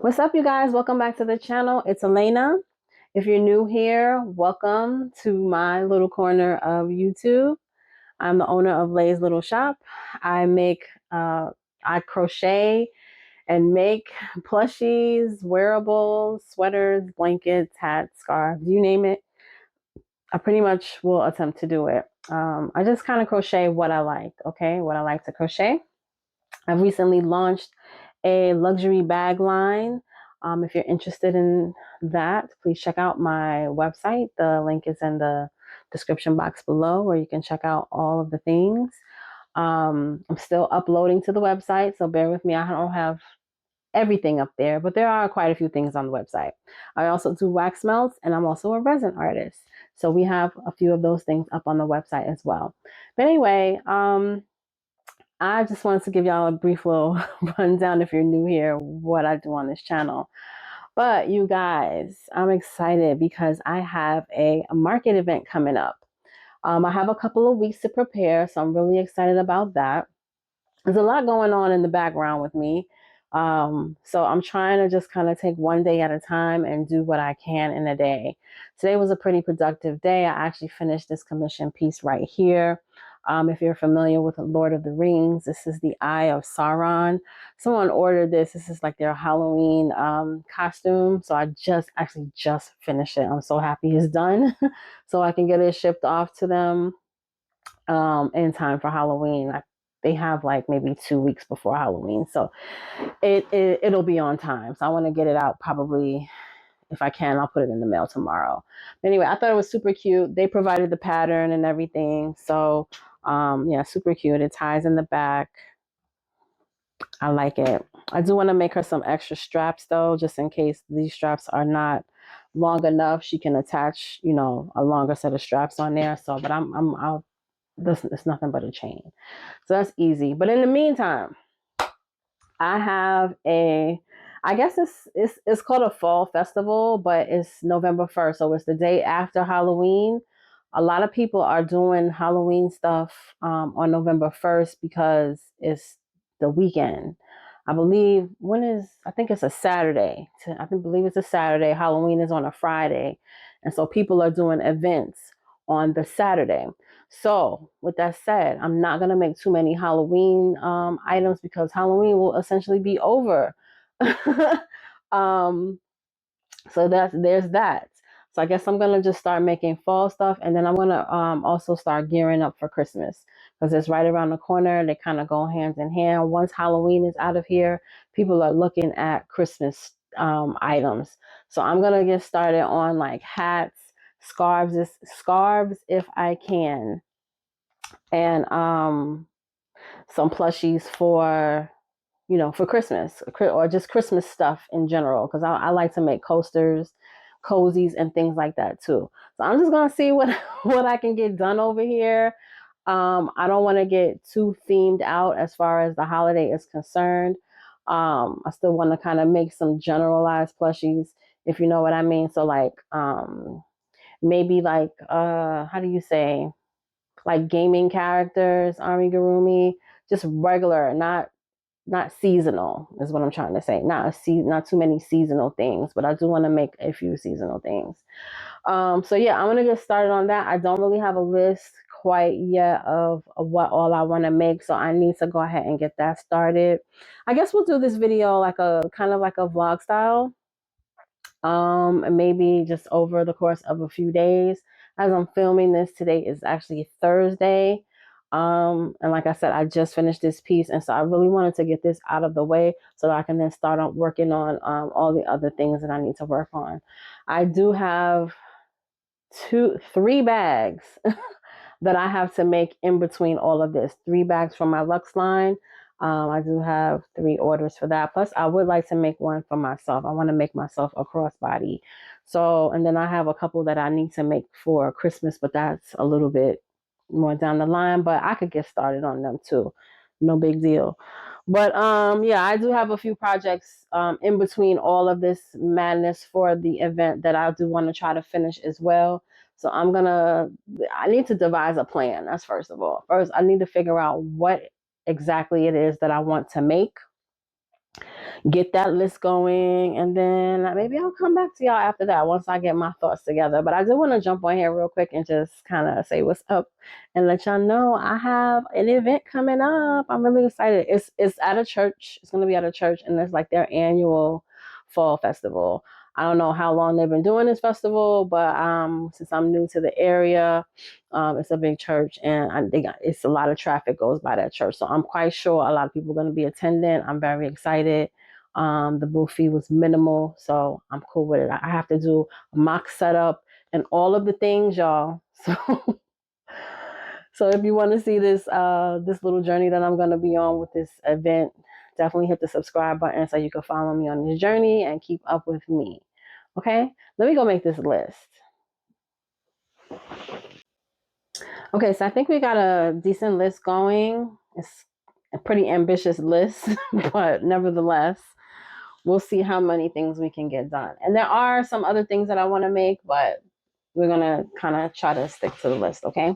What's up, you guys? Welcome back to the channel. It's Elena. If you're new here, welcome to my little corner of YouTube. I'm the owner of Lay's Little Shop. I make, I crochet and make plushies, wearables, sweaters, blankets, hats, scarves, you name it. I pretty much will attempt to do it. I just kind of crochet what I like, okay? What I like to crochet. I've recently launched a luxury bag line. If you're interested in that, please check out my website. The link is in the description box below where you can check out all of the things. I'm still uploading to the website, so bear with me. I don't have everything up there, but there are quite a few things on the website. I also do wax melts, and I'm also a resin artist. So we have a few of those things up on the website as well. But anyway, I just wanted to give y'all a brief little rundown if you're new here, what I do on this channel. But you guys, I'm excited because I have a market event coming up. I have a couple of weeks to prepare, so I'm really excited about that. There's a lot going on in the background with me. So I'm trying to just kind of take one day at a time and do what I can in a day. Today was a pretty productive day. I actually finished this commission piece right here. If you're familiar with Lord of the Rings, this is the Eye of Sauron. Someone ordered this. This is like their Halloween costume. So I just finished it. I'm so happy it's done. So I can get it shipped off to them in time for Halloween. They have like maybe 2 weeks before Halloween, so it'll be on time. So I want to get it out probably, if I can, I'll put it in the mail tomorrow. But anyway, I thought it was super cute. They provided the pattern and everything, so yeah, super cute. It ties in the back. I like it. I do want to make her some extra straps though, just in case these straps are not long enough. She can attach, a longer set of straps on there. So, but I'll this it's nothing but a chain. So that's easy. But in the meantime, I have I guess it's called a fall festival, but it's November 1st. So it's the day after Halloween. A lot of people are doing Halloween stuff on November 1st because it's the weekend. I think it's a Saturday. Believe it's a Saturday. Halloween is on a Friday. And so people are doing events on the Saturday. So with that said, I'm not going to make too many Halloween items because Halloween will essentially be over. um, so there's that. So I guess I'm going to just start making fall stuff. And then I'm going to also start gearing up for Christmas because it's right around the corner. They kind of go hand in hand. Once Halloween is out of here, people are looking at Christmas items. So I'm going to get started on like hats, scarves if I can, and some plushies for for Christmas or just Christmas stuff in general, because I like to make coasters, cozies, and things like that too. So I'm just gonna see what what I can get done over here. I don't want to get too themed out as far as the holiday is concerned. I still want to kind of make some generalized plushies, if you know what I mean. So like maybe like how do you say, like gaming characters, amigurumi, just regular, not seasonal is what I'm trying to say. Not too many seasonal things, but I do want to make a few seasonal things. So yeah, I'm gonna get started on that. I don't really have a list quite yet of what all I want to make, so I need to go ahead and get that started. I guess we'll do this video like a kind of like a vlog style. Maybe just over the course of a few days. As I'm filming this, today is actually Thursday. And like I said, I just finished this piece, and so I really wanted to get this out of the way so that I can then start on working on all the other things that I need to work on. I do have three bags that I have to make in between all of this. 3 bags from my Luxe line. I do have 3 orders for that. Plus, I would like to make one for myself. I want to make myself a crossbody. So, and then I have a couple that I need to make for Christmas, but that's a little bit more down the line. But I could get started on them too. No big deal. But yeah, I do have a few projects in between all of this madness for the event that I do want to try to finish as well. So I need to devise a plan. That's first of all. First, I need to figure out what exactly it is that I want to make. get that list going, and then maybe I'll come back to y'all after that once I get my thoughts together. But I do want to jump on here real quick and just kind of say what's up and let y'all know I have an event coming up. I'm really excited. It's at a church. It's going to be at a church, and it's like their annual fall festival. I don't know how long they've been doing this festival, but since I'm new to the area, it's a big church, and it's a lot of traffic goes by that church. So I'm quite sure a lot of people are going to be attending. I'm very excited. The booth fee was minimal, so I'm cool with it. I have to do a mock setup and all of the things, y'all. So, so if you want to see this little journey that I'm going to be on with this event, definitely hit the subscribe button so you can follow me on this journey and keep up with me. Okay, let me go make this list. Okay, so I think we got a decent list going. It's a pretty ambitious list, but nevertheless, we'll see how many things we can get done. And there are some other things that I want to make, but we're going to kind of try to stick to the list, okay?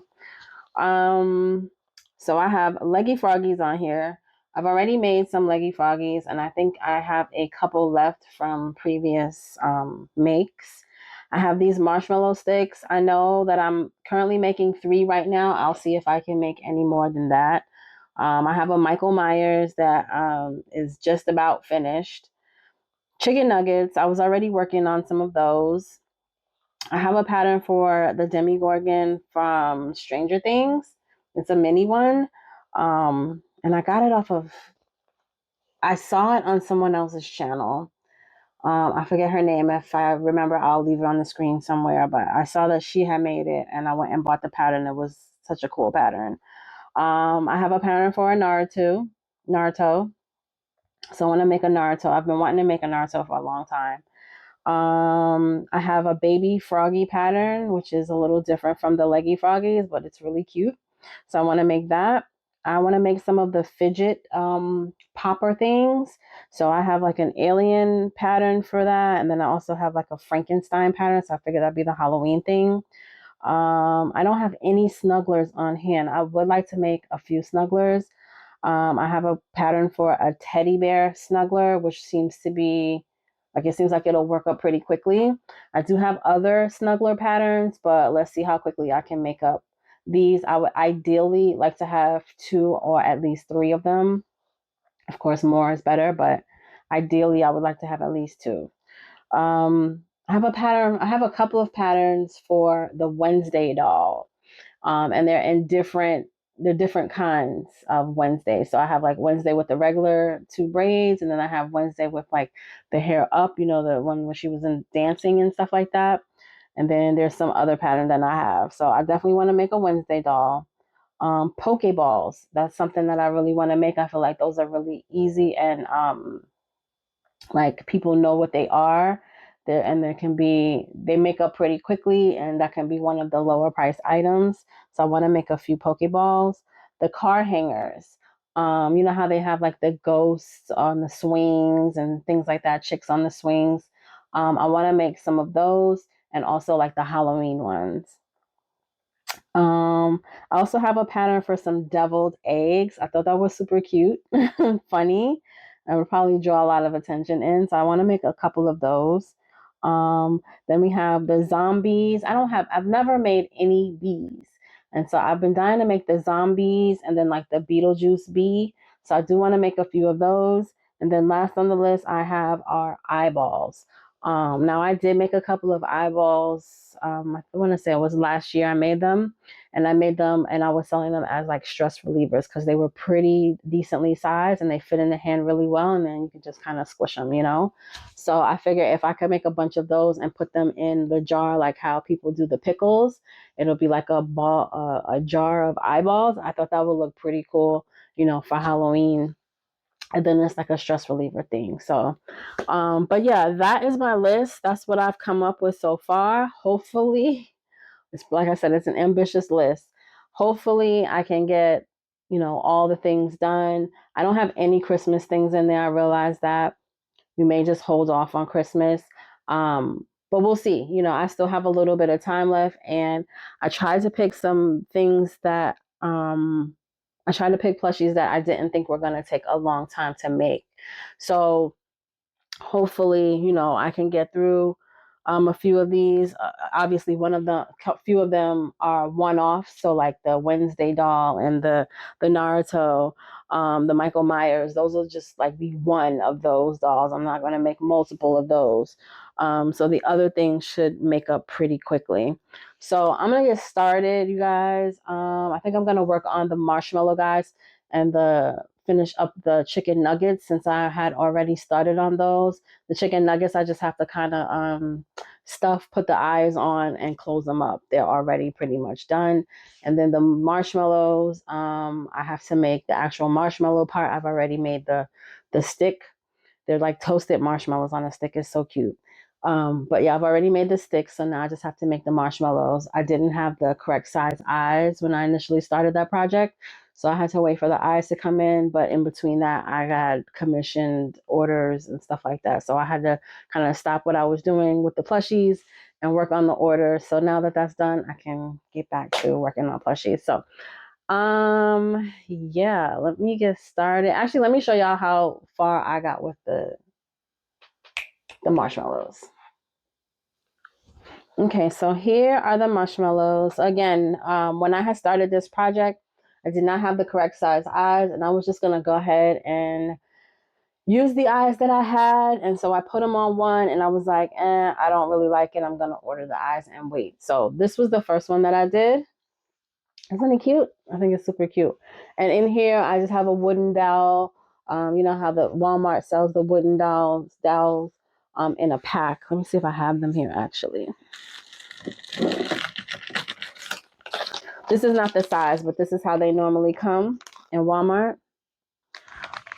So I have Leggy Froggies on here. I've already made some Leggy Froggies, and I think I have a couple left from previous makes. I have these marshmallow sticks. I know that I'm currently making 3 right now. I'll see if I can make any more than that. I have a Michael Myers that is just about finished. Chicken nuggets, I was already working on some of those. I have a pattern for the Demigorgon from Stranger Things. It's a mini one. And I got it I saw it on someone else's channel. I forget her name. If I remember, I'll leave it on the screen somewhere. But I saw that she had made it, and I went and bought the pattern. It was such a cool pattern. I have a pattern for a Naruto. So I want to make a Naruto. I've been wanting to make a Naruto for a long time. I have a baby froggy pattern, which is a little different from the leggy froggies, but it's really cute. So I want to make that. I want to make some of the fidget popper things. So I have like an alien pattern for that. And then I also have like a Frankenstein pattern. So I figured that'd be the Halloween thing. I don't have any snugglers on hand. I would like to make a few snugglers. I have a pattern for a teddy bear snuggler, which seems to be like it seems like it'll work up pretty quickly. I do have other snuggler patterns, but let's see how quickly I can make up these. I would ideally like to have 2 or at least 3 of them. Of course, more is better, but ideally I would like to have at least 2. I have a pattern. I have a couple of patterns for the Wednesday doll, and they're different kinds of Wednesday. So I have like Wednesday with the regular 2 braids, and then I have Wednesday with like the hair up, the one where she was in dancing and stuff like that. And then there's some other pattern that I have. So I definitely want to make a Wednesday doll. Pokeballs. That's something that I really want to make. I feel like those are really easy and like people know what they are there, and they make up pretty quickly, and that can be one of the lower price items. So I want to make a few pokeballs. The car hangers, you know how they have like the ghosts on the swings and things like that, chicks on the swings. I want to make some of those, and also like the Halloween ones. I also have a pattern for some deviled eggs. I thought that was super cute, funny. I would probably draw a lot of attention in, so I want to make a couple of those. Then we have the zombies. I've never made any bees, and so I've been dying to make the zombies and then like the Beetlejuice bee. So I do want to make a few of those. And then last on the list I have our eyeballs. Now I did make a couple of eyeballs. I want to say it was last year I made them, and I was selling them as like stress relievers because they were pretty decently sized and they fit in the hand really well, and then you can just kind of squish them. So I figure if I could make a bunch of those and put them in the jar like how people do the pickles, it'll be like a jar of eyeballs. I thought that would look pretty cool, for Halloween. And then it's like a stress reliever thing. So, but yeah, that is my list. That's what I've come up with so far. Hopefully, it's like I said, it's an ambitious list. Hopefully, I can get, all the things done. I don't have any Christmas things in there. I realize that we may just hold off on Christmas. But we'll see. I still have a little bit of time left, and I tried to pick some things that I tried to pick plushies that I didn't think were going to take a long time to make. So hopefully, you know, I can get through a few of these. Obviously, few of them are one-off. So like the Wednesday doll and the Naruto, the Michael Myers. Those will just like be one of those dolls. I'm not going to make multiple of those. So the other things should make up pretty quickly. So I'm gonna get started, you guys. I think I'm gonna work on the marshmallow guys and the finish up the chicken nuggets since I had already started on those. The chicken nuggets, I just have to kind of put the eyes on and close them up. They're already pretty much done. And then the marshmallows, I have to make the actual marshmallow part. I've already made the stick. They're like toasted marshmallows on a stick. It's so cute. But yeah, I've already made the sticks, so now I just have to make the marshmallows. I didn't have the correct size eyes when I initially started that project, so I had to wait for the eyes to come in. But in between that, I got commissioned orders and stuff like that, so I had to kind of stop what I was doing with the plushies and work on the orders. So now that that's done, I can get back to working on plushies. So yeah, let me get started. Actually, let me show y'all how far I got with the marshmallows. Okay, so here are the marshmallows. Again, when I had started this project, I did not have the correct size eyes, and I was just gonna go ahead and use the eyes that I had. And so I put them on one, and I was like, I don't really like it. I'm gonna order the eyes and wait. So this was the first one that I did. Isn't it cute? I think it's super cute. And in here, I just have a wooden dowel. You know how the Walmart sells the wooden dowels in a pack. Let me see if I have them here actually. This is not the size, but this is how they normally come in Walmart.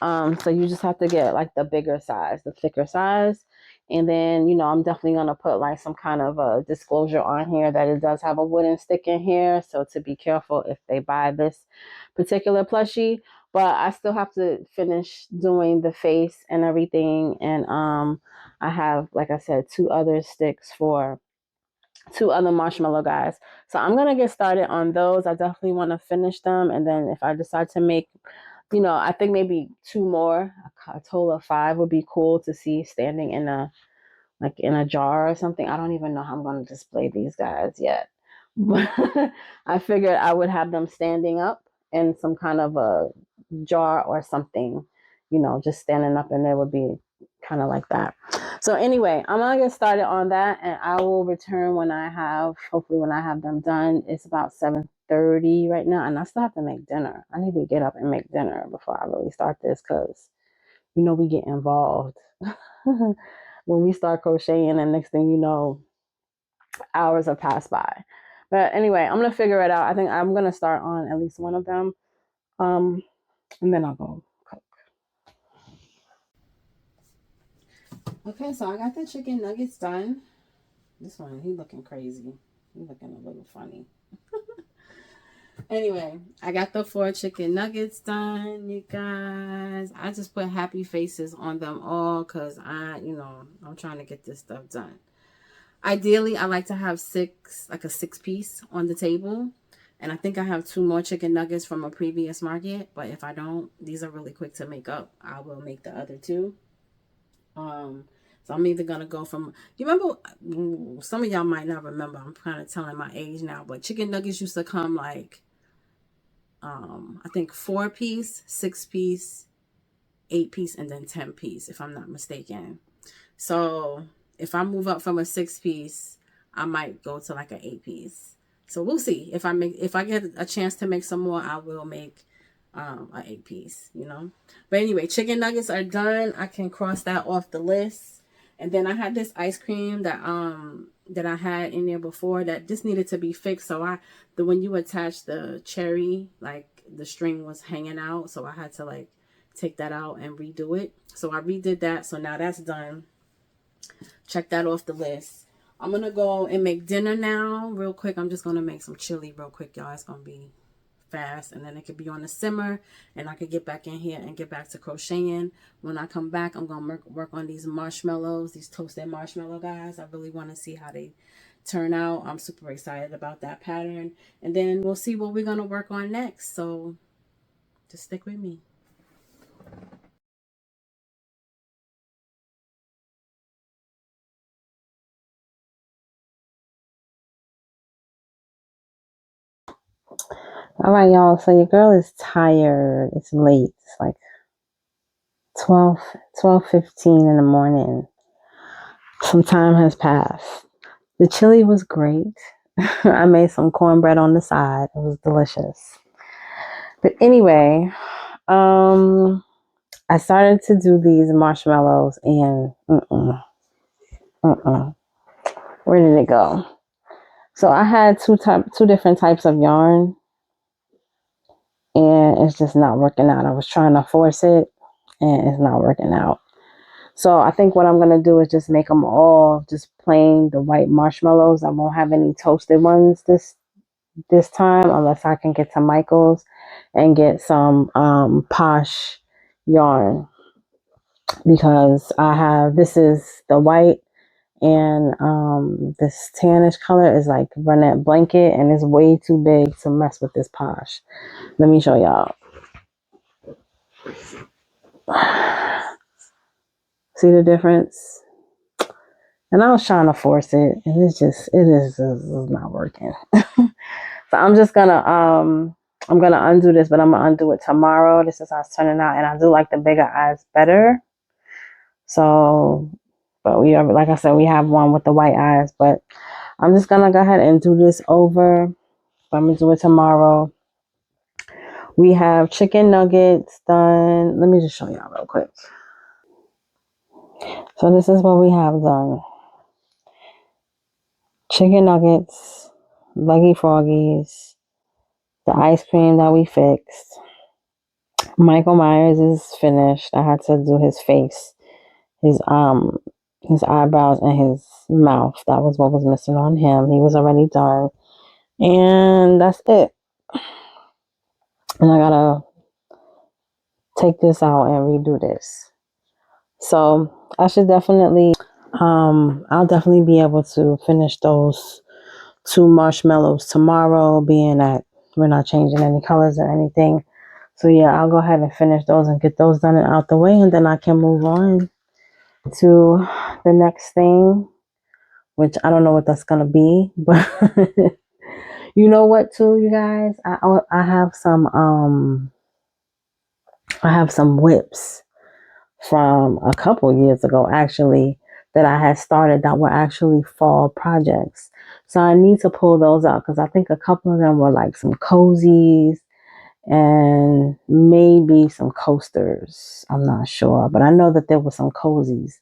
So you just have to get like the bigger size, the thicker size. And then, you know, I'm definitely going to put like some kind of a disclosure on here that it does have a wooden stick in here. So to be careful if they buy this particular plushie. But I still have to finish doing the face and everything. And I have, like I said, two other sticks for two other marshmallow guys. So I'm going to get started on those. I definitely want to finish them. And then if I decide to make, you know, I think maybe two more, a total of 5 would be cool to see standing in a jar or something. I don't even know how I'm going to display these guys yet. But I figured I would have them standing up in some kind of a jar or something, you know, just standing up, and there would be kind of like that. So anyway, I'm gonna get started on that, and I will return hopefully when I have them done. It's about 7:30 right now, and I still have to make dinner. I need to get up and make dinner before I really start this, because you know we get involved when we start crocheting, and next thing you know, hours have passed by. But anyway, I'm gonna figure it out. I think I'm gonna start on at least one of them, and then I'll go cook. Okay, so I got the chicken nuggets done. This one, he looking crazy. He looking a little funny. Anyway, I got the 4 chicken nuggets done, you guys. I just put happy faces on them all because I'm trying to get this stuff done. Ideally, I like to have a 6-piece on the table. And I think I have 2 more chicken nuggets from a previous market. But if I don't, these are really quick to make up. I will make the other 2. So I'm either gonna go from, you remember, some of y'all might not remember, I'm kind of telling my age now, but chicken nuggets used to come like I think 4-piece, 6-piece, 8-piece, and then 10-piece, if I'm not mistaken. So if I move up from a 6-piece, I might go to like an 8-piece. So we'll see. If I get a chance to make some more, I will make an 8-piece, you know. But anyway, chicken nuggets are done. I can cross that off the list. And then I had this ice cream that I had in there before that just needed to be fixed. So when you attach the cherry, like the string was hanging out, so I had to like take that out and redo it. So I redid that. So now that's done. Check that off the list. I'm going to go and make dinner now real quick. I'm just going to make some chili real quick, y'all. It's going to be fast, and then it could be on the simmer, and I could get back in here and get back to crocheting. When I come back, I'm going to work on these marshmallows, these toasted marshmallow guys. I really want to see how they turn out. I'm super excited about that pattern, and then we'll see what we're going to work on next. So Just stick with me. All right, y'all. So your girl is tired. It's late. It's like 12:15 in the morning. Some time has passed. The chili was great. I made some cornbread on the side. It was delicious. But anyway, I started to do these marshmallows and where did it go? So I had two different types of yarn, and it's just not working out. I was trying to force it, and it's not working out. So I think what I'm gonna do is just make them all just plain the white marshmallows. I won't have any toasted ones this time unless I can get to Michael's and get some posh yarn, because I have, this is the white, and this tannish color is like Burnett Blanket, and it's way too big to mess with this posh. Let me show y'all. See the difference? And I was trying to force it, and it's not working. So I'm gonna undo this, but I'm gonna undo it tomorrow. This is how it's turning out, and I do like the bigger eyes better. So, but we are, like I said, we have one with the white eyes, but I'm just gonna go ahead and do this over. I'm gonna do it tomorrow. We have chicken nuggets done. Let me just show y'all real quick. So this is what we have done. Chicken nuggets, Leggy Froggies, the ice cream that we fixed. Michael Myers is finished. I had to do his face, his eyebrows and his mouth. That was what was missing on him. He was already done. And that's it. And I gotta take this out and redo this. So I should definitely I'll definitely be able to finish those two marshmallows tomorrow, being that we're not changing any colors or anything. So yeah, I'll go ahead and finish those and get those done and out the way, and then I can move on to the next thing, which I don't know what that's gonna be, but you know what too, you guys, I have some whips from a couple years ago actually that I had started that were actually fall projects. So I need to pull those out because I think a couple of them were like some cozies and maybe some coasters. I'm not sure, but I know that there were some cozies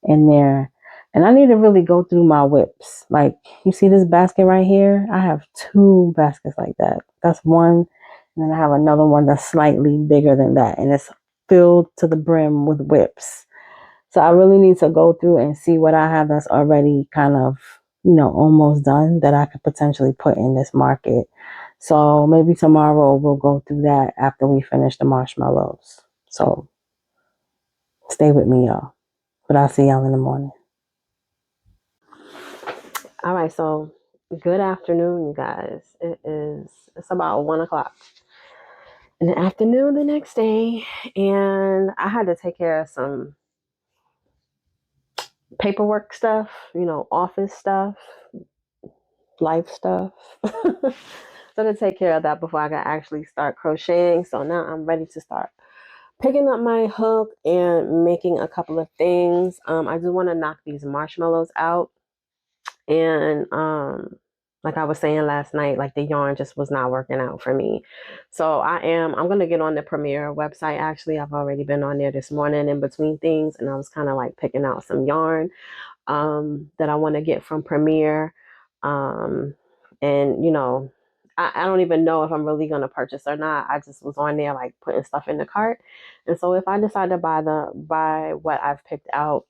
in there. And I need to really go through my whips. Like, you see this basket right here? I have two baskets like that. That's one. And then I have another one that's slightly bigger than that. And it's filled to the brim with whips. So I really need to go through and see what I have that's already kind of, almost done that I could potentially put in this market. So maybe tomorrow we'll go through that after we finish the marshmallows. So stay with me, y'all. But I'll see y'all in the morning. All right, so good afternoon, you guys. It's about 1 o'clock in the afternoon the next day, and I had to take care of some paperwork stuff, office stuff, life stuff. So to take care of that before I can actually start crocheting. So now I'm ready to start picking up my hook and making a couple of things. I do want to knock these marshmallows out. And like I was saying last night, like the yarn just was not working out for me. So I'm gonna get on the Premiere website. Actually, I've already been on there this morning in between things, and I was kind of like picking out some yarn that I want to get from Premiere. Um and I don't even know if I'm really gonna purchase or not. I just was on there like putting stuff in the cart. And so if I decide to buy what I've picked out,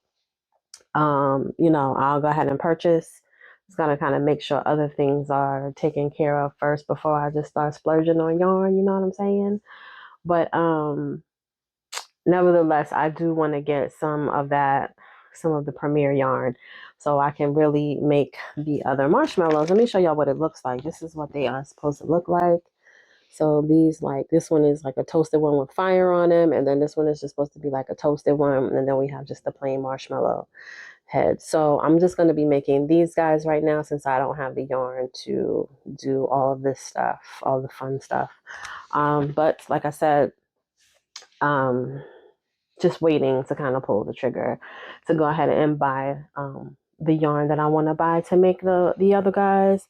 I'll go ahead and purchase. Just gotta kind of make sure other things are taken care of first before I just start splurging on yarn, you know what I'm saying? But nevertheless, I do want to get some of the Premier yarn so I can really make the other marshmallows. Let me show y'all what it looks like. This is what they are supposed to look like. So these, like, this one is like a toasted one with fire on them, and then this one is just supposed to be like a toasted one, and then we have just the plain marshmallow head. So I'm just going to be making these guys right now since I don't have the yarn to do all of this stuff, all the fun stuff. But like I said, just waiting to kind of pull the trigger to go ahead and buy the yarn that I want to buy to make the other guys.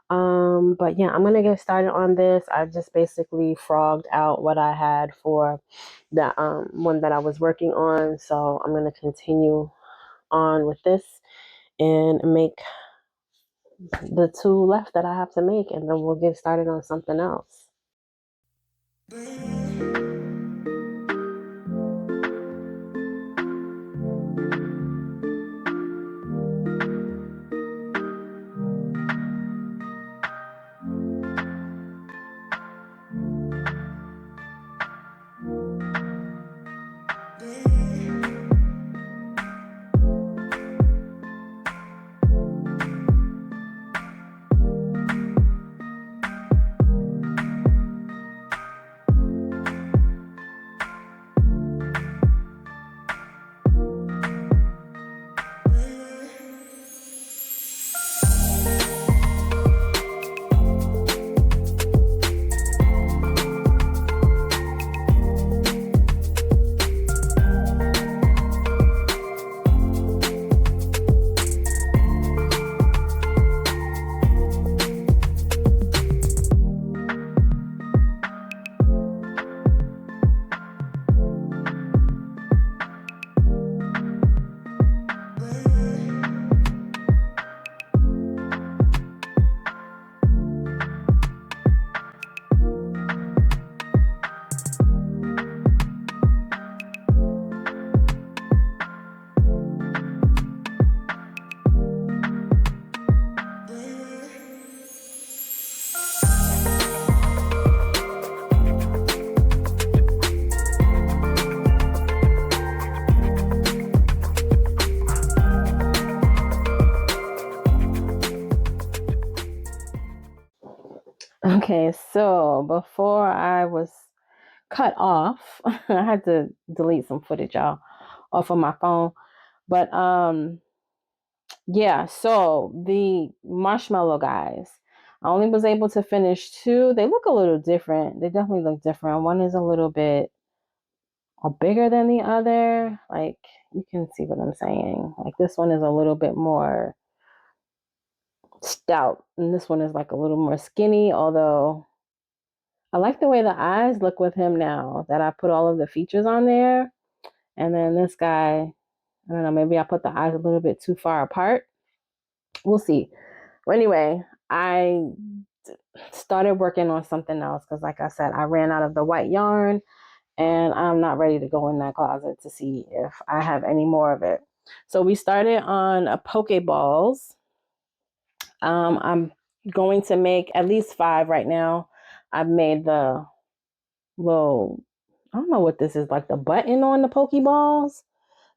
But yeah, I'm gonna get started on this. I just basically frogged out what I had for the one that I was working on, so I'm gonna continue on with this and make the two left that I have to make, and then we'll get started on something else. Okay, so before I was cut off, I had to delete some footage, y'all, off of my phone. But yeah, so the marshmallow guys, I only was able to finish two. They look a little different. They definitely look different. One is a little bit bigger than the other. Like, you can see what I'm saying. Like, this one is a little bit more stout, and this one is like a little more skinny, although I like the way the eyes look with him now that I put all of the features on there. And then this guy, I don't know, maybe I put the eyes a little bit too far apart. We'll see. Well, anyway, I started working on something else because, like I said, I ran out of the white yarn and I'm not ready to go in that closet to see if I have any more of it. So we started on a Pokeballs. I'm going to make at least 5 right now. I've made the little, I don't know what this is, like the button on the Pokeballs.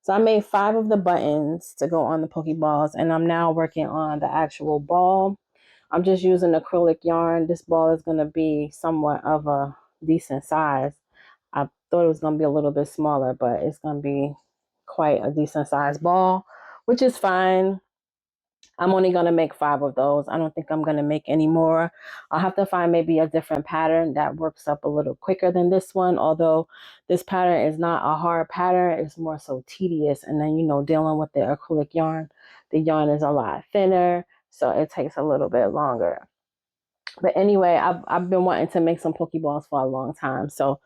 So I made 5 of the buttons to go on the Pokeballs, and I'm now working on the actual ball. I'm just using acrylic yarn. This ball is going to be somewhat of a decent size. I thought it was going to be a little bit smaller, but it's going to be quite a decent size ball, which is fine. I'm only going to make 5 of those. I don't think I'm going to make any more. I'll have to find maybe a different pattern that works up a little quicker than this one. Although this pattern is not a hard pattern, it's more so tedious. And then, dealing with the acrylic yarn, the yarn is a lot thinner, so it takes a little bit longer. But anyway, I've been wanting to make some Pokeballs for a long time, so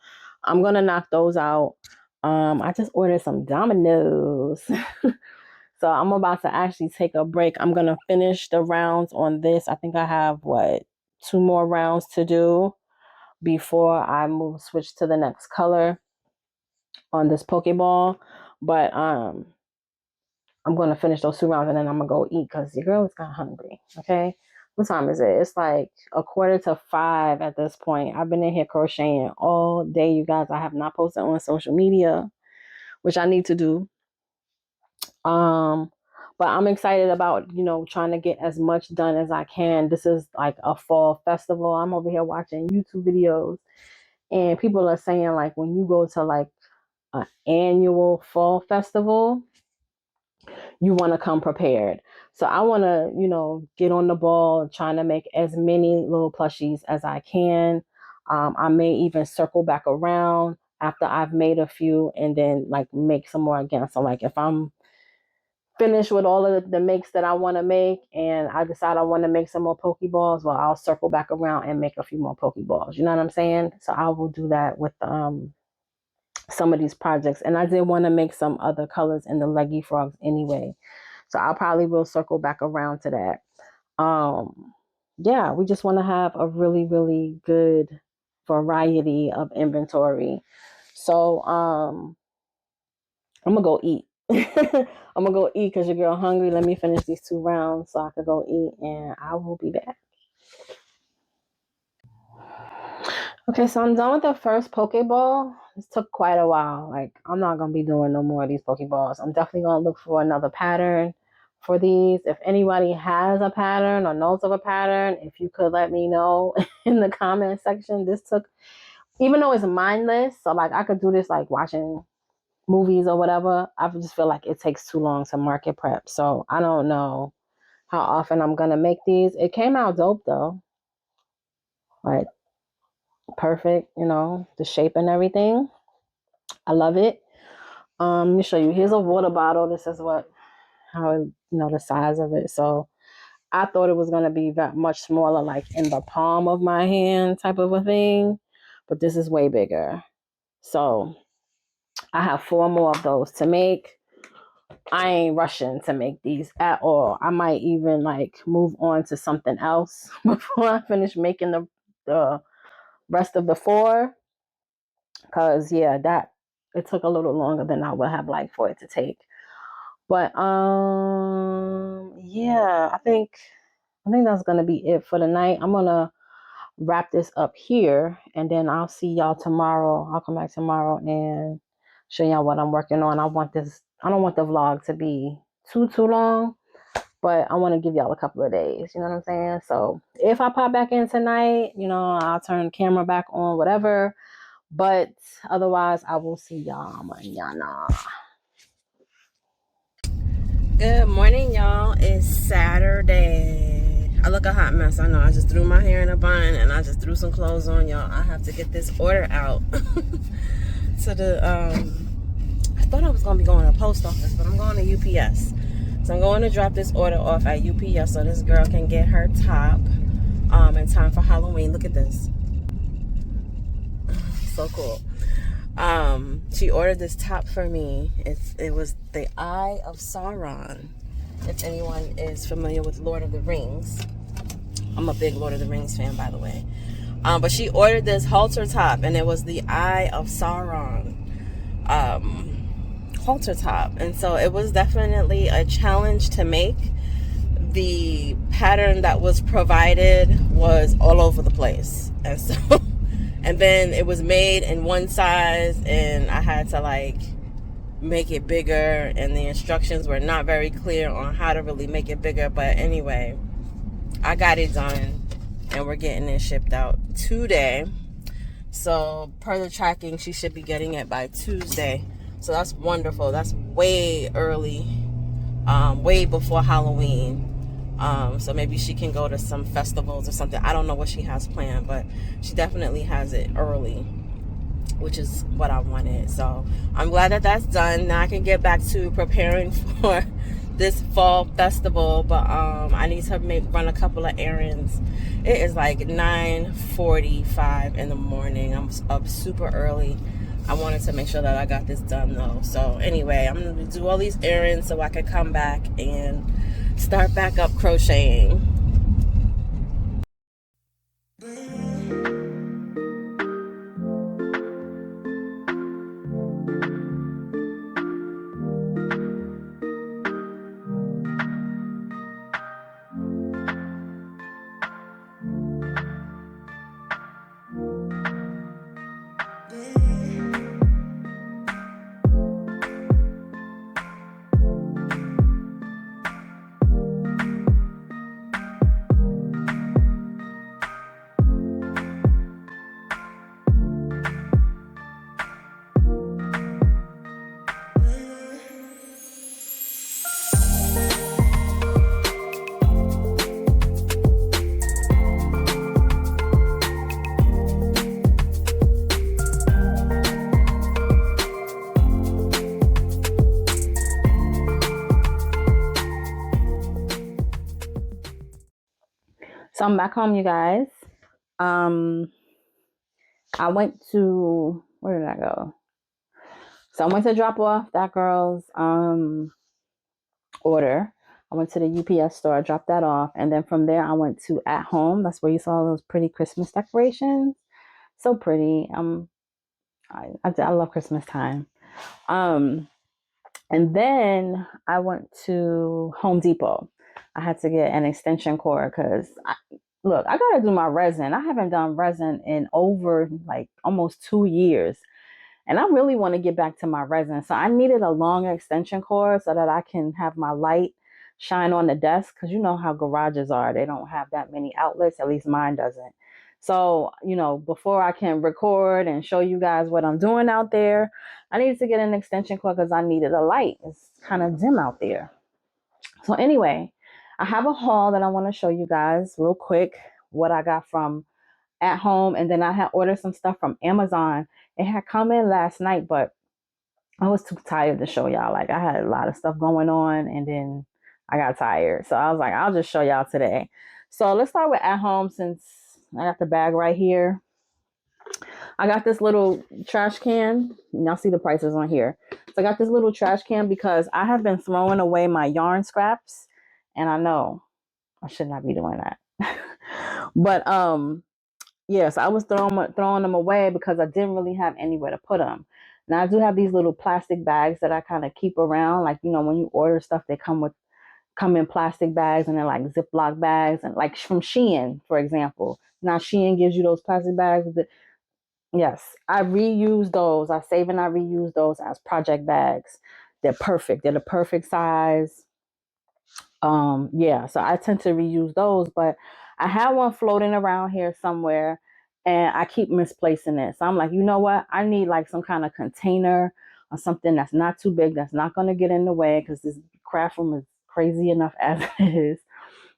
I'm going to knock those out. I just ordered some dominoes. So I'm about to actually take a break. I'm going to finish the rounds on this. I think I have, 2 more rounds to do before I switch to the next color on this Pokeball. But I'm going to finish those 2 rounds and then I'm going to go eat because your girl is kind of hungry. Okay. What time is it? It's like 4:45 at this point. I've been in here crocheting all day, you guys. I have not posted on social media, which I need to do. But I'm excited about, trying to get as much done as I can. This is like a fall festival. I'm over here watching YouTube videos, and people are saying like when you go to like an annual fall festival, you want to come prepared. So I want to, get on the ball trying to make as many little plushies as I can. I may even circle back around after I've made a few and then like make some more again. So like if I'm finished with all of the makes that I want to make and I decide I want to make some more Pokeballs, well, I'll circle back around and make a few more Pokeballs. You know what I'm saying? So I will do that with some of these projects. And I did want to make some other colors in the leggy frogs anyway. So I'll probably will circle back around to that. Yeah, we just want to have a really, really good variety of inventory. So I'm gonna go eat. I'm gonna go eat because your girl hungry. Let me finish these 2 rounds so I could go eat, and I will be back. Okay, so I'm done with the first Pokeball. This took quite a while. Like, I'm not gonna be doing no more of these Pokeballs. I'm definitely gonna look for another pattern for these. If anybody has a pattern or knows of a pattern, if you could let me know in the comment section. This took, even though it's mindless, so like I could do this like watching movies or whatever, I just feel like it takes too long to market prep. So I don't know how often I'm gonna make these. It came out dope though. Like perfect, the shape and everything. I love it. Let me show you. Here's a water bottle. This is how it, the size of it. So I thought it was gonna be that much smaller, like in the palm of my hand type of a thing. But this is way bigger. So I have 4 more of those to make. I ain't rushing to make these at all. I might even like move on to something else before I finish making the rest of the 4. Cause yeah, that it took a little longer than I would have liked for it to take. But yeah, I think that's gonna be it for the night. I'm gonna wrap this up here and then I'll see y'all tomorrow. I'll come back tomorrow and show y'all what I'm working on. I don't want the vlog to be too long, but I want to give y'all a couple of days. You know what I'm saying? So if I pop back in tonight, I'll turn the camera back on, whatever. But otherwise, I will see y'all mañana. Good morning, y'all. It's Saturday. I look a hot mess. I know. I just threw my hair in a bun and I just threw some clothes on, y'all. I have to get this order out to the. I thought I was gonna be going to the post office, but I'm going to UPS. So I'm going to drop this order off at UPS so this girl can get her top in time for Halloween. Look at this. So cool. She ordered this top for me. It was the Eye of Sauron. If anyone is familiar with Lord of the Rings. I'm a big Lord of the Rings fan, by the way. But she ordered this halter top, and it was the Eye of Sauron halter top. And so it was definitely a challenge to make. The pattern that was provided was all over the place. And so and then it was made in one size and I had to like make it bigger, and the instructions were not very clear on how to really make it bigger. But anyway, I got it done and we're getting it shipped out today. So per the tracking, she should be getting it by Tuesday. So that's wonderful. That's way early, way before Halloween. So maybe she can go to some festivals or something. I don't know what she has planned, but she definitely has it early, which is what I wanted. So I'm glad that that's done. Now I can get back to preparing for this fall festival, but I need to run a couple of errands. It is like 9:45 in the morning. I'm up super early. I wanted to make sure that I got this done though. So anyway, I'm gonna do all these errands so I can come back and start back up crocheting. I'm back home, you guys. I went to, where did I go? So I went to drop off that girl's order. I went to the UPS store, dropped that off, and then from there I went to At Home. That's where you saw those pretty Christmas decorations. So pretty. I love Christmas time. And then I went to Home Depot. I had to get an extension cord because look, I gotta do my resin. I haven't done resin in over like almost 2 years. And I really want to get back to my resin. So I needed a longer extension cord so that I can have my light shine on the desk. Because you know how garages are. They don't have that many outlets. At least mine doesn't. So, before I can record and show you guys what I'm doing out there, I needed to get an extension cord because I needed a light. It's kind of dim out there. So anyway, I have a haul that I want to show you guys real quick. What I got from At Home, and then I had ordered some stuff from Amazon. It had come in last night, but I was too tired to show y'all. Like, I had a lot of stuff going on, and then I got tired. So I was like, I'll just show y'all today. So let's start with At Home, since I got the bag right here. I got this little trash can. Y'all see the prices on here. So I got this little trash can because I have been throwing away my yarn scraps, and I know I should not be doing that. But yes, I was throwing them away because I didn't really have anywhere to put them. Now I do have these little plastic bags that I kind of keep around. Like, when you order stuff, they come in plastic bags, and they're like Ziploc bags, and like from Shein, for example. Now Shein gives you those plastic bags. Yes, I reuse those. I save and I reuse those as project bags. They're perfect. They're the perfect size. Yeah, so I tend to reuse those, but I have one floating around here somewhere, and I keep misplacing it. So I'm like, you know what? I need like some kind of container or something that's not too big, that's not going to get in the way, because this craft room is crazy enough as it is.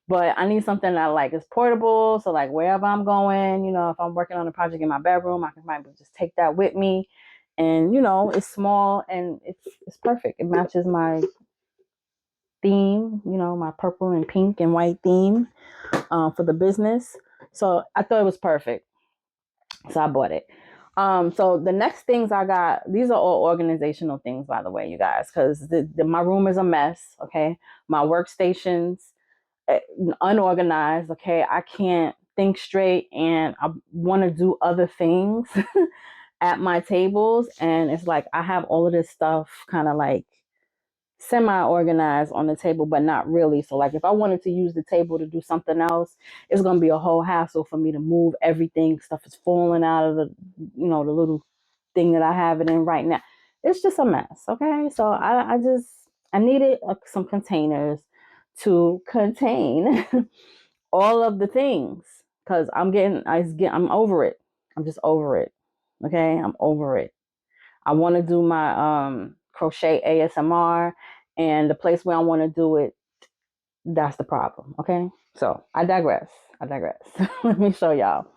But I need something that like is portable. So like wherever I'm going, if I'm working on a project in my bedroom, I can might just take that with me. And it's small and it's perfect. It matches my theme, my purple and pink and white theme for the business. So I thought it was perfect. So I bought it. So the next things I got, these are all organizational things, by the way, you guys, because my room is a mess. Okay. My workstations, unorganized. Okay. I can't think straight, and I want to do other things at my tables. And it's like, I have all of this stuff kind of like semi-organized on the table, but not really. So like if I wanted to use the table to do something else, it's going to be a whole hassle for me to move everything. Stuff is falling out of the little thing that I have it in right now. It's just a mess. Okay. So I needed some containers to contain all of the things, because I'm over it. I'm just over it. Okay. I'm over it. I want to do my crochet ASMR, and the place where I want to do it, that's the problem. Okay. So I digress. Let me show y'all.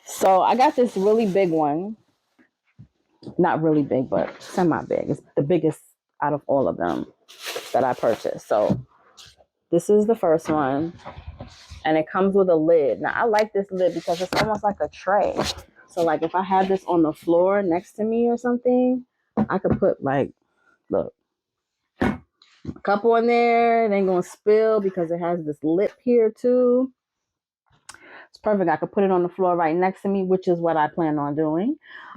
So I got this really big one. Not really big, but semi big. It's the biggest out of all of them that I purchased. So this is the first one, and it comes with a lid. Now I like this lid because it's almost like a tray. So like if I had this on the floor next to me or something, I could put like, look, a couple in there. It ain't gonna spill because it has this lip here too. It's perfect. I could put it on the floor right next to me, which is what I plan on doing.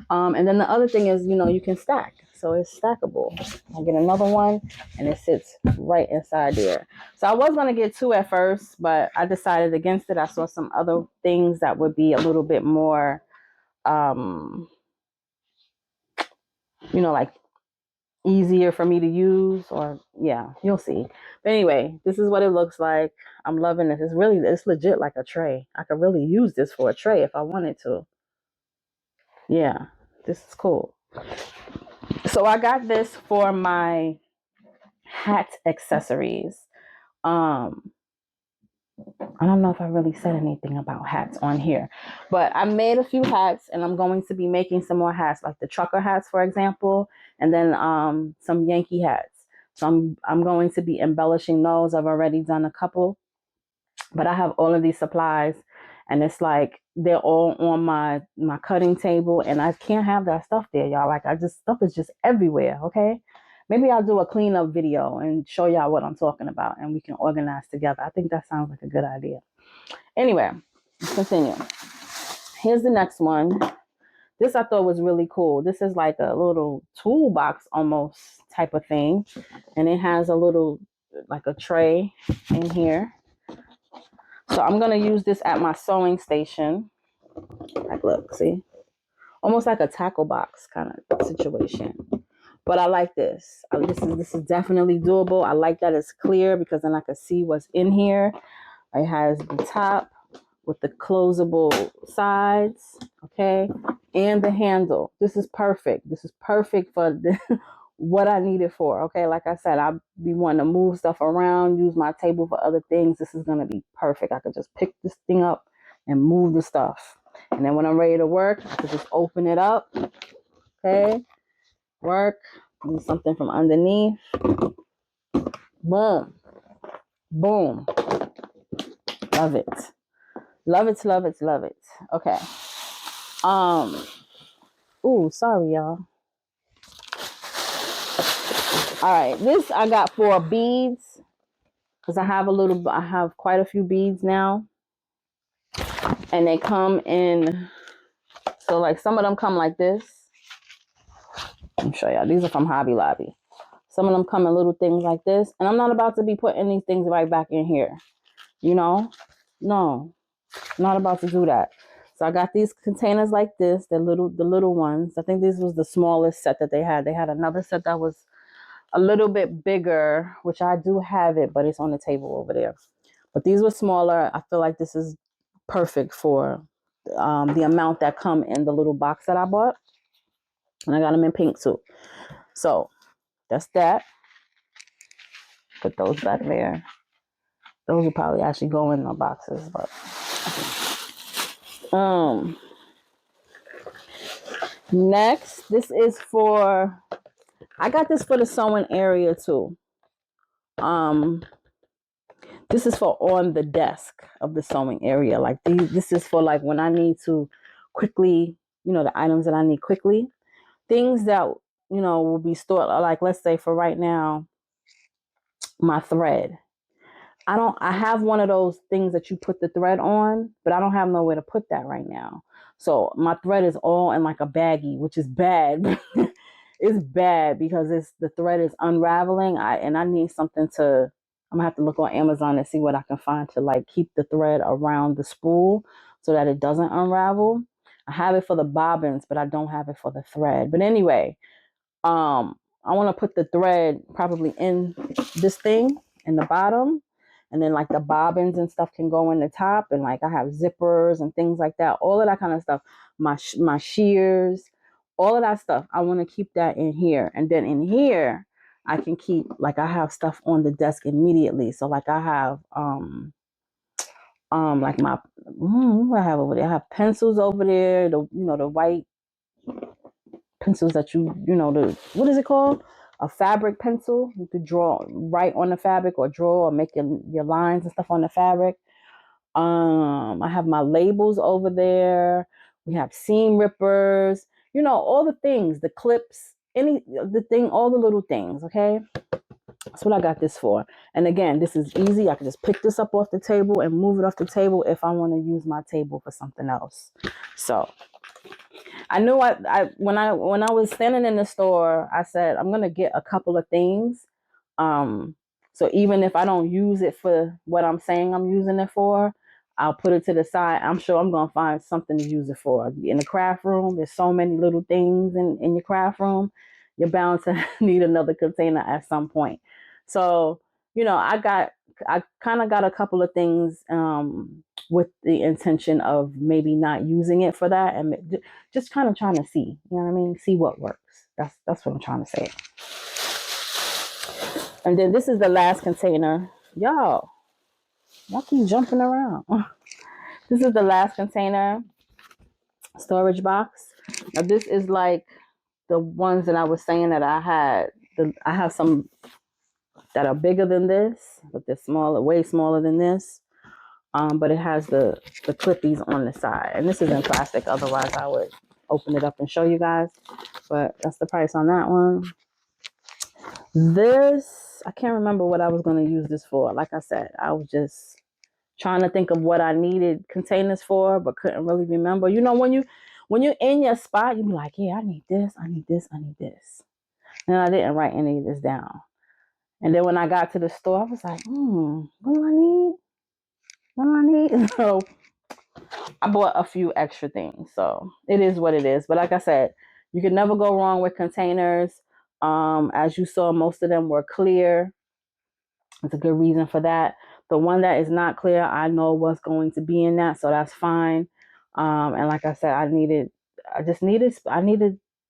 And then the other thing is, you can stack. So it's stackable. I'll get another one, and it sits right inside there. So I was going to get two at first, but I decided against it. I saw some other things that would be a little bit more, like easier for me to use, or yeah, you'll see. But anyway, this is what it looks like. I'm loving this. It's legit like a tray. I could really use this for a tray if I wanted to. Yeah, this is cool. So I got this for my hat accessories. I don't know if I really said anything about hats on here, but I made a few hats, and I'm going to be making some more hats, like the trucker hats, for example, and then some Yankee hats. So I'm going to be embellishing those. I've already done a couple. But I have all of these supplies, and it's like they're all on my cutting table, and I can't have that stuff there, y'all. Like stuff is just everywhere. Okay, maybe I'll do a cleanup video and show y'all what I'm talking about, and we can organize together. I think that sounds like a good idea. Anyway, let's continue. Here's the next one. This I thought was really cool. This is like a little toolbox almost type of thing, and it has a little like a tray in here. So I'm going to use this at my sewing station. Like, look, see? Almost like a tackle box kind of situation. But I like this. This is definitely doable. I like that it's clear because then I can see what's in here. It has the top with the closable sides, okay? And the handle. This is perfect. This is perfect for what I need it for, okay? Like I said, I'll be wanting to move stuff around, use my table for other things. This is going to be perfect. I could just pick this thing up and move the stuff. And then when I'm ready to work, I could just open it up, okay? Work, do something from underneath. Boom. Boom. Love it. Love it, love it, love it. Okay. Ooh, sorry, y'all. All right, this I got for beads because I have quite a few beads now, and they come in. So like some of them come like this. Let me show y'all. These are from Hobby Lobby. Some of them come in little things like this, and I'm not about to be putting these things right back in here. You know, no, not about to do that. So I got these containers like this. The little ones. I think this was the smallest set that they had. They had another set that was a little bit bigger, which I do have it, but it's on the table over there. But these were smaller. I feel like this is perfect for the amount that come in the little box that I bought. And I got them in pink too. So that's that. Put those back there. Those will probably actually go in the boxes, but next, this is for, I got this for the sewing area too. This is for on the desk of the sewing area. Like this is for like when I need to quickly, the items that I need quickly. Things that, will be stored, like let's say for right now, my thread. I have one of those things that you put the thread on, but I don't have nowhere to put that right now. So my thread is all in like a baggie, which is bad. It's bad because the thread is unraveling. I need something to, I'm gonna have to look on Amazon and see what I can find to like keep the thread around the spool so that it doesn't unravel. I have it for the bobbins, but I don't have it for the thread. But anyway, I want to put the thread probably in this thing in the bottom, and then like the bobbins and stuff can go in the top, and like I have zippers and things like that, all of that kind of stuff, my shears, all of that stuff. I want to keep that in here, and then in here I can keep, like I have stuff on the desk immediately. So like I have like my what I have over there, I have pencils over there, the the white pencils that the, what is it called? A fabric pencil. You could draw right on the fabric or draw or make your lines and stuff on the fabric. I have my labels over there. We have seam rippers, all the things, the clips, all the little things, okay? That's what I got this for. And again, this is easy. I can just pick this up off the table and move it off the table if I want to use my table for something else. So I knew when I was standing in the store, I said I'm gonna get a couple of things. So even if I don't use it for what I'm saying I'm using it for, I'll put it to the side. I'm sure I'm gonna find something to use it for. In the craft room, there's so many little things in your craft room. You're bound to need another container at some point. So, I kind of got a couple of things with the intention of maybe not using it for that, and just kind of trying to see, you know what I mean? See what works. That's what I'm trying to say. And then this is the last container. Y'all keep jumping around. This is the last container storage box. Now this is like the ones that I was saying that I had. I have some that are bigger than this, but they're smaller, way smaller than this. but it has the clippies on the side. And this is in plastic. Otherwise, I would open it up and show you guys. But that's the price on that one. This, I can't remember what I was going to use this for. Like I said, I was just trying to think of what I needed containers for, but couldn't really remember. You know, when you're in your spot, you be like, yeah, I need this, I need this, I need this. And I didn't write any of this down. And then when I got to the store, I was like, what do I need? What do I need? So I bought a few extra things. So it is what it is. But like I said, you can never go wrong with containers. As you saw, most of them were clear. It's a good reason for that. The one that is not clear, I know what's going to be in that, so that's fine. And like I said, I needed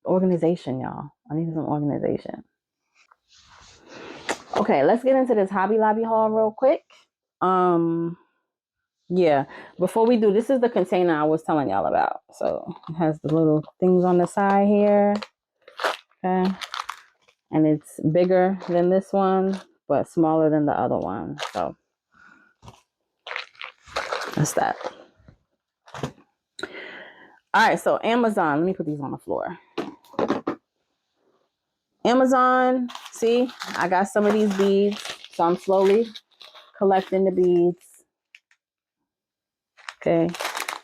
organization, y'all. I needed some organization. Okay, let's get into this Hobby Lobby haul real quick. Yeah, before we do, this is the container I was telling y'all about. So it has the little things on the side here. Okay. And it's bigger than this one, but smaller than the other one. So that's that. All right, so Amazon. Let me put these on the floor. Amazon, see, I got some of these beads. So I'm slowly collecting the beads. Okay.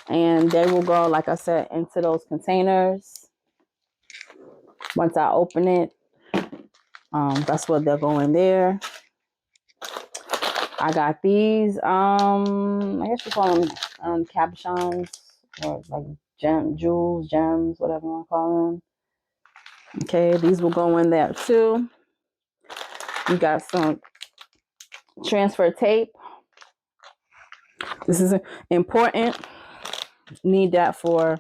And they will go, like I said, into those containers. Once I open it, that's what they'll go in there. I got these, I guess you call them cabochons, or like jewels, gems, whatever you want to call them. Okay, these will go in there too. You got some transfer tape. This is important. Need that for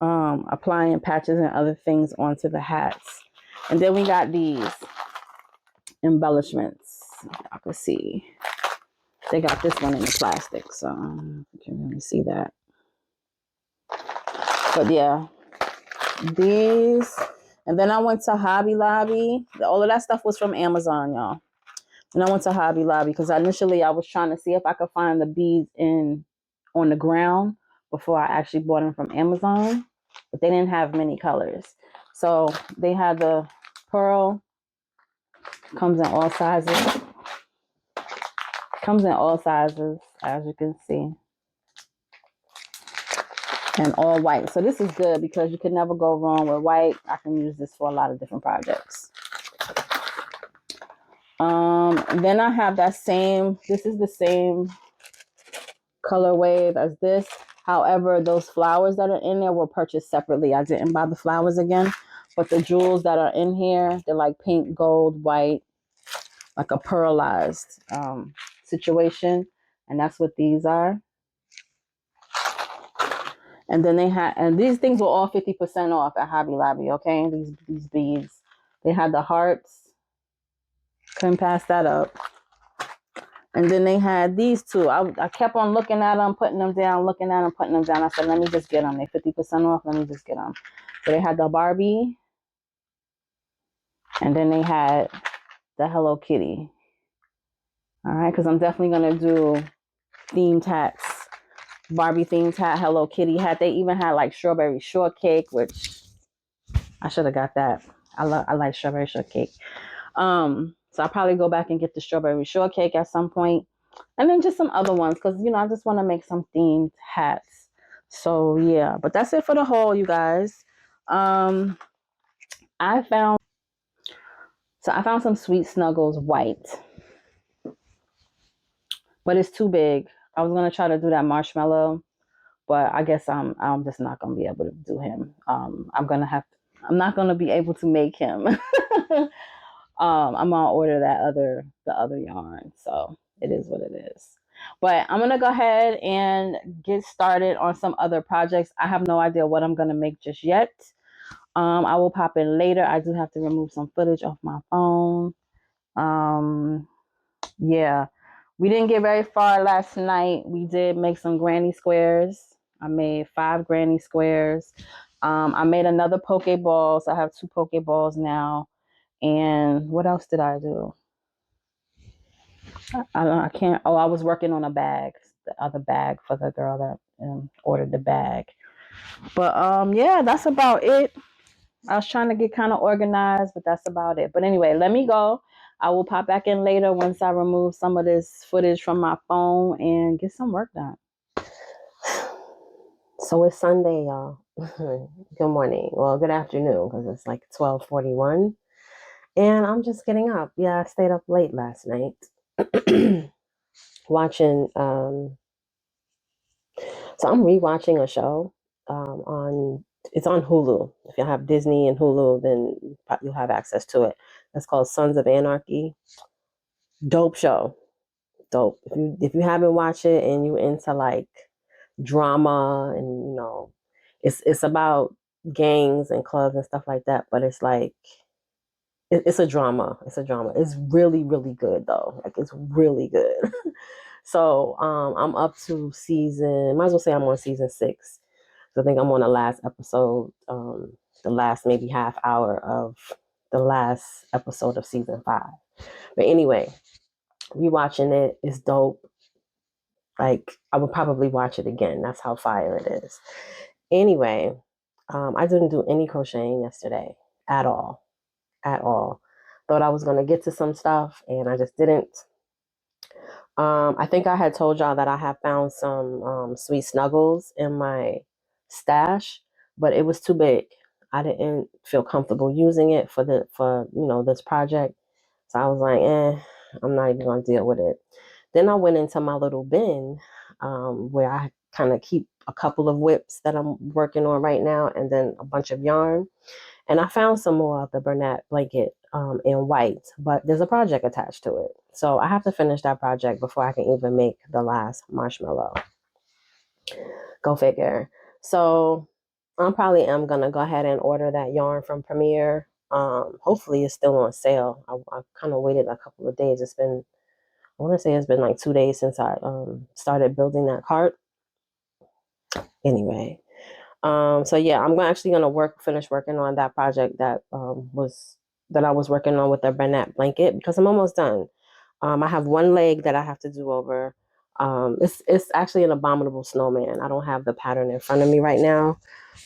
applying patches and other things onto the hats. And then we got these embellishments. I can see they got this one in the plastic, so you can really see that. But yeah, these. And then I went to Hobby Lobby. All of that stuff was from Amazon, y'all. And I went to Hobby Lobby because initially I was trying to see if I could find the beads on the ground before I actually bought them from Amazon. But they didn't have many colors. So they had the pearl. Comes in all sizes. Comes in all sizes, as you can see. And all white. So this is good because you can never go wrong with white. I can use this for a lot of different projects. Then I have that same, this is the same color wave as this. However, those flowers that are in there were purchased separately. I didn't buy the flowers again, but the jewels that are in here, they're like pink, gold, white, like a pearlized situation. And that's what these are. And then they had, and these things were all 50% off at Hobby Lobby, okay? These beads. They had the hearts. Couldn't pass that up. And then they had these two. I kept on looking at them, putting them down, looking at them, putting them down. I said, let me just get them. They're 50% off. Let me just get them. So they had the Barbie. And then they had the Hello Kitty. All right, because I'm definitely going to do themed hats. Barbie themed hat, Hello Kitty hat. They even had like strawberry shortcake, which I should have got that. I like strawberry shortcake. So I'll probably go back and get the strawberry shortcake at some point. And then just some other ones because, you know, I just want to make some themed hats. So, yeah. But that's it for the haul, you guys. I found some Sweet Snuggles white. But it's too big. I was going to try to do that marshmallow. But I guess I'm just not going to be able to do him. I'm not going to be able to make him. I'm gonna order the other yarn, so it is what it is. But I'm gonna go ahead and get started on some other projects. I have no idea what I'm gonna make just yet. I will pop in later. I do have to remove some footage off my phone. Yeah, we didn't get very far last night. We did make some granny squares. I made 5 granny squares. I made another Pokeball, so I have 2 Pokeballs now. And what else did I do? I can't. Oh, I was working on a bag. the other bag for the girl that ordered the bag. But yeah, that's about it. I was trying to get kind of organized, but that's about it. But anyway, let me go. I will pop back in later once I remove some of this footage from my phone and get some work done. So it's Sunday, y'all. Good morning. Well, good afternoon, because it's like 12:41. And I'm just getting up. Yeah, I stayed up late last night watching. So I'm rewatching a show on. It's on Hulu. If you have Disney and Hulu, then you'll have access to it. It's called Sons of Anarchy. Dope show. Dope. If you haven't watched it and you into like drama and it's about gangs and clubs and stuff like that, but it's like it's a drama. It's a drama. It's really, really good though. Like it's really good. So I'm up to might as well say I'm on season 6. So I think I'm on the last episode, the last maybe half hour of the last episode of season 5. But anyway, rewatching it is dope. Like I would probably watch it again. That's how fire it is. Anyway, I didn't do any crocheting yesterday at all. At all. Thought I was gonna get to some stuff and I just didn't. I think I had told y'all that I have found some sweet snuggles in my stash, but it was too big. I didn't feel comfortable using it for this project. So I was like, I'm not even gonna deal with it. Then I went into my little bin where I kind of keep a couple of whips that I'm working on right now and then a bunch of yarn. And I found some more of the Bernat blanket in white, but there's a project attached to it. So I have to finish that project before I can even make the last marshmallow. Go figure. So I probably am going to go ahead and order that yarn from Premier. Hopefully it's still on sale. I kind of waited a couple of days. I want to say it's been like 2 days since I started building that cart. Anyway, so yeah, I'm actually gonna finish working on that project that I was working on with the Bernat blanket because I'm almost done. I have one leg that I have to do over. It's actually an abominable snowman. I don't have the pattern in front of me right now,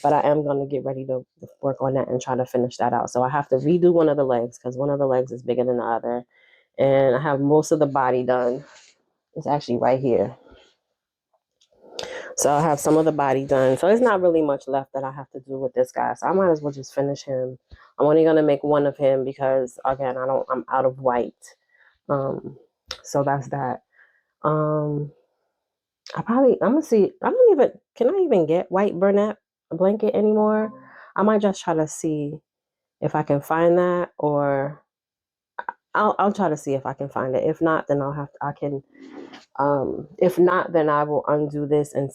but I am gonna get ready to work on that and try to finish that out. So I have to redo one of the legs because one of the legs is bigger than the other, and I have most of the body done. It's actually right here. So I have some of the body done. So there's not really much left that I have to do with this guy. So I might as well just finish him. I'm only gonna make one of him because again, I'm out of white. So that's that. I'm gonna see. Can I even get white Bernat blanket anymore? I might just try to see if I can find that, or I'll try to see if I can find it. If not, then if not, then I will undo this and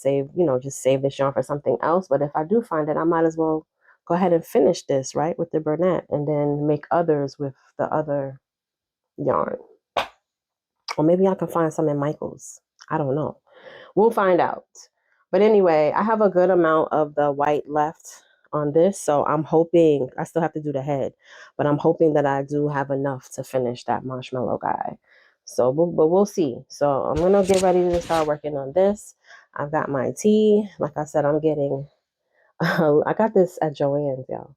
just save this yarn for something else. But if I do find it, I might as well go ahead and finish this, right, with the Bernat and then make others with the other yarn. Or maybe I can find some in Michael's. I don't know. We'll find out. But anyway, I have a good amount of the white left on this. So I'm hoping, I still have to do the head, but I'm hoping that I do have enough to finish that marshmallow guy. So, but we'll see. So I'm going to get ready to start working on this. I've got my tea. Like I said, I got this at Joann's, y'all.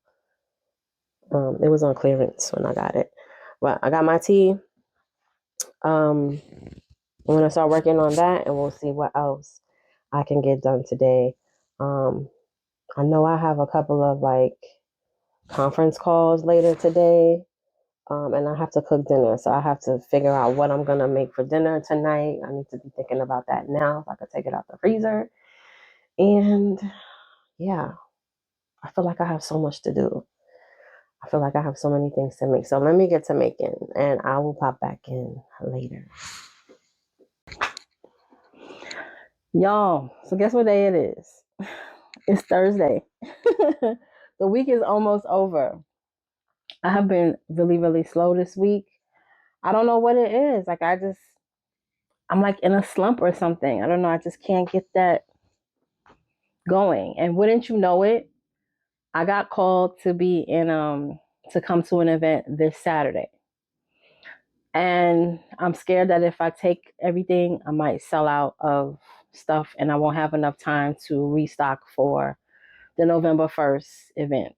It was on clearance when I got it. But I got my tea. I'm going to start working on that and we'll see what else I can get done today. I know I have a couple of like conference calls later today, and I have to cook dinner. So I have to figure out what I'm going to make for dinner tonight. I need to be thinking about that now if I could take it out the freezer. And yeah, I feel like I have so much to do. I feel like I have so many things to make. So let me get to making and I will pop back in later. Y'all, so guess what day it is? It's Thursday. The week is almost over. I have been really, really slow this week. I don't know what it is. Like I'm like in a slump or something. I don't know. I just can't get that going. And wouldn't you know it, I got called to be to come to an event this Saturday. And I'm scared that if I take everything, I might sell out of stuff and I won't have enough time to restock for the November 1st event.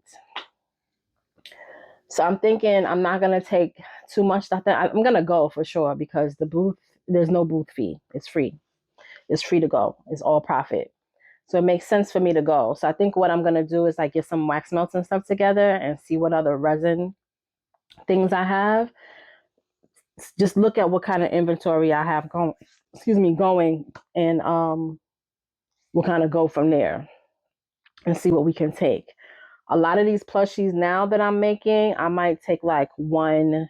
So I'm thinking I'm not going to take too much stuff. I'm going to go for sure because the booth, there's no booth fee. It's free. It's free to go. It's all profit. So it makes sense for me to go. So I think what I'm going to do is like get some wax melts and stuff together and see what other resin things I have. Just look at what kind of inventory I have going, and we'll kind of go from there and see what we can take. A lot of these plushies now that I'm making, I might take like one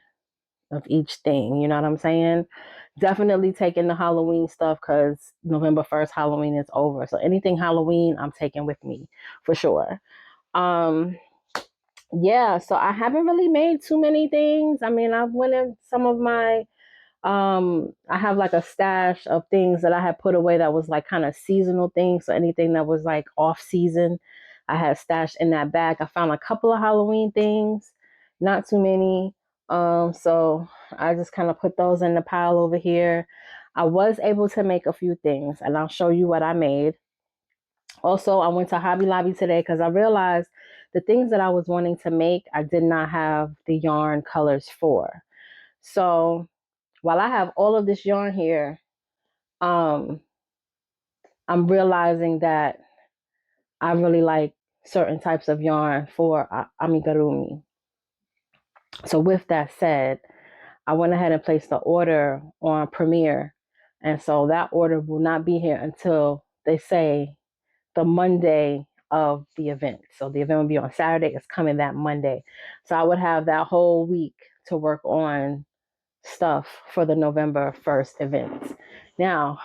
of each thing. You know what I'm saying? Definitely taking the Halloween stuff because November 1st, Halloween is over. So anything Halloween, I'm taking with me for sure. Yeah, so I haven't really made too many things. I mean, I've went in some of my I have like a stash of things that I had put away that was like kind of seasonal things. So anything that was like off season, I had stashed in that bag. I found a couple of Halloween things, not too many. So I just kind of put those in the pile over here. I was able to make a few things and I'll show you what I made. Also, I went to Hobby Lobby today because I realized the things that I was wanting to make, I did not have the yarn colors for. So while I have all of this yarn here, I'm realizing that I really like certain types of yarn for amigurumi. So with that said, I went ahead and placed the order on Premiere. And so that order will not be here until they say the Monday of the event. So the event will be on Saturday. It's coming that Monday. So I would have that whole week to work on stuff for the November 1st event. Now,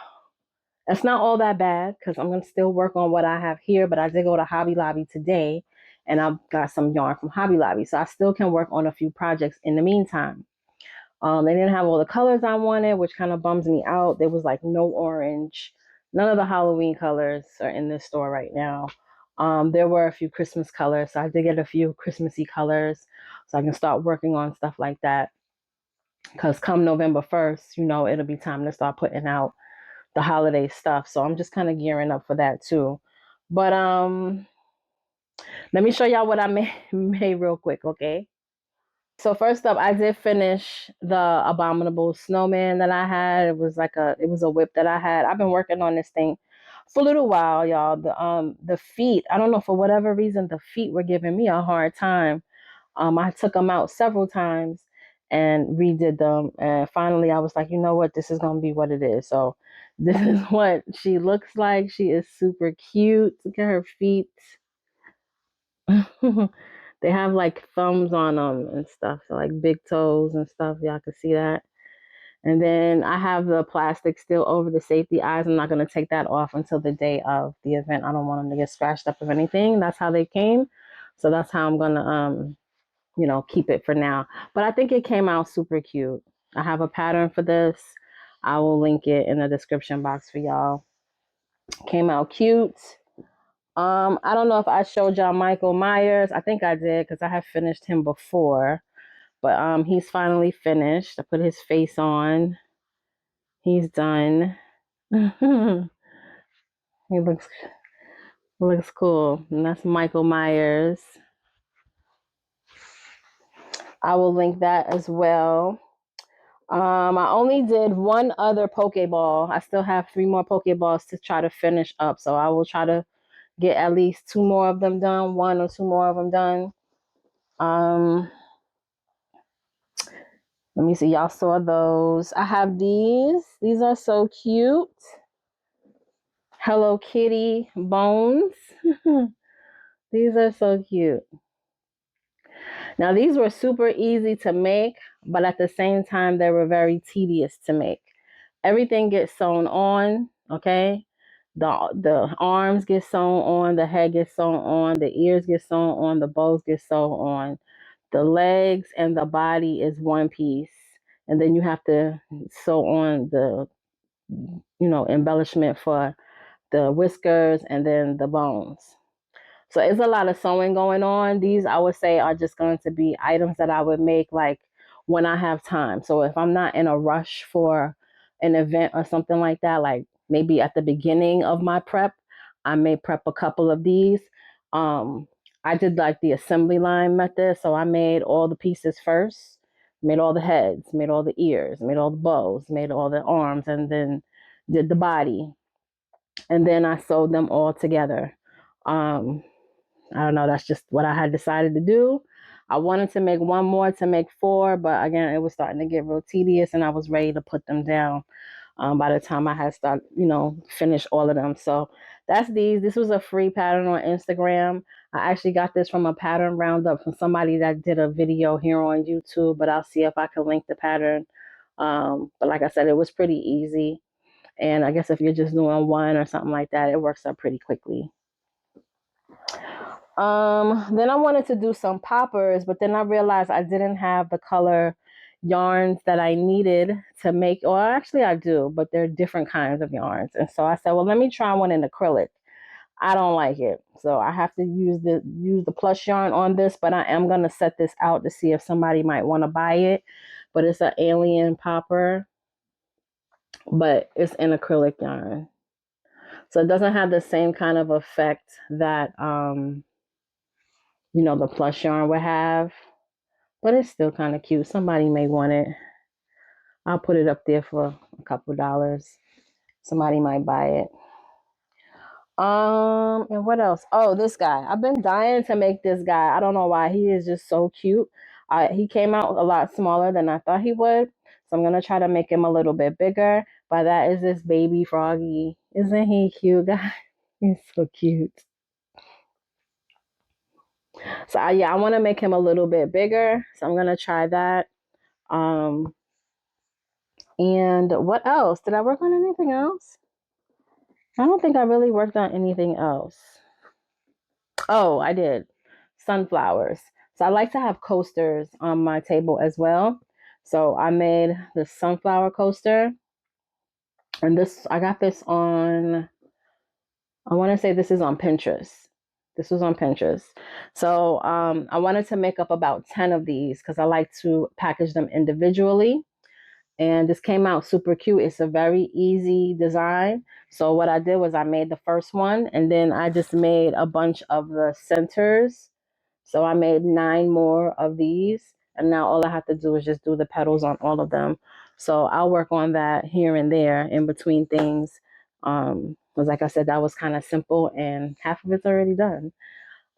that's not all that bad because I'm going to still work on what I have here, but I did go to Hobby Lobby today and I've got some yarn from Hobby Lobby. So I still can work on a few projects in the meantime. They didn't have all the colors I wanted, which kind of bums me out. There was like no orange. None of the Halloween colors are in this store right now. There were a few Christmas colors, so I did get a few Christmassy colors so I can start working on stuff like that. Because come November 1st, it'll be time to start putting out the holiday stuff. So I'm just kind of gearing up for that too. But let me show y'all what I made real quick, okay? So first up, I did finish the abominable snowman that I had. It was a whip that I had. I've been working on this thing for a little while, y'all. The feet, I don't know, for whatever reason, the feet were giving me a hard time. I took them out several times and redid them. And finally, I was like, you know what? This is going to be what it is. So this is what she looks like. She is super cute. Look at her feet. They have like thumbs on them and stuff. So like big toes and stuff. Y'all can see that. And then I have the plastic still over the safety eyes. I'm not going to take that off until the day of the event. I don't want them to get scratched up or anything. That's how they came. So that's how I'm going to keep it for now. But I think it came out super cute. I have a pattern for this. I will link it in the description box for y'all. Came out cute. I don't know if I showed y'all Michael Myers. I think I did because I have finished him before. But he's finally finished. I put his face on. He's done. He looks cool. And that's Michael Myers. I will link that as well. I only did one other Pokeball. I still have 3 more Pokeballs to try to finish up. So I will try to get at least 2 more of them done, 1 or 2 more of them done. Let me see. Y'all saw those. I have these. These are so cute. Hello Kitty bones. These are so cute. Now, these were super easy to make, but at the same time, they were very tedious to make. Everything gets sewn on, okay? The arms get sewn on, the head gets sewn on, the ears get sewn on, the bows get sewn on. The legs and the body is one piece. And then you have to sew on the, embellishment for the whiskers and then the bones. So it's a lot of sewing going on. These, I would say, are just going to be items that I would make like when I have time. So if I'm not in a rush for an event or something like that, like maybe at the beginning of my prep, I may prep a couple of these. I did like the assembly line method. So I made all the pieces first, made all the heads, made all the ears, made all the bows, made all the arms, and then did the body. And then I sewed them all together. Um, I don't know, that's just what I had decided to do. I wanted to make one more to make four, but again, it was starting to get real tedious and I was ready to put them down by the time I had started, finish all of them. So that's these. This was a free pattern on Instagram. I actually got this from a pattern roundup from somebody that did a video here on YouTube, but I'll see if I can link the pattern. But like I said, it was pretty easy. And I guess if you're just doing one or something like that, it works up pretty quickly. Then I wanted to do some poppers, but then I realized I didn't have the color yarns that I needed to make, or actually I do, but they're different kinds of yarns. And so I said, well, let me try one in acrylic. I don't like it. So I have to use the plush yarn on this, but I am going to set this out to see if somebody might want to buy it. But it's an alien popper, but it's in acrylic yarn. So it doesn't have the same kind of effect that the plush yarn would have, but it's still kind of cute. Somebody may want it. I'll put it up there for a couple dollars. Somebody might buy it. And what else? Oh, this guy. I've been dying to make this guy. I don't know why. He is just so cute. He came out a lot smaller than I thought he would. So I'm going to try to make him a little bit bigger. By that is this baby froggy. Isn't he cute, guys? He's so cute. So I want to make him a little bit bigger. So I'm going to try that. And what else? Did I work on anything else? I don't think I really worked on anything else. Oh, I did. Sunflowers. So I like to have coasters on my table as well. So I made the sunflower coaster. And I got this on, I want to say this is on Pinterest. This was on Pinterest. So I wanted to make up about 10 of these because I like to package them individually. And this came out super cute. It's a very easy design. So what I did was I made the first one and then I just made a bunch of the centers. So I made 9 more of these. And now all I have to do is just do the petals on all of them. So I'll work on that here and there in between things. Because like I said, that was kind of simple and half of it's already done.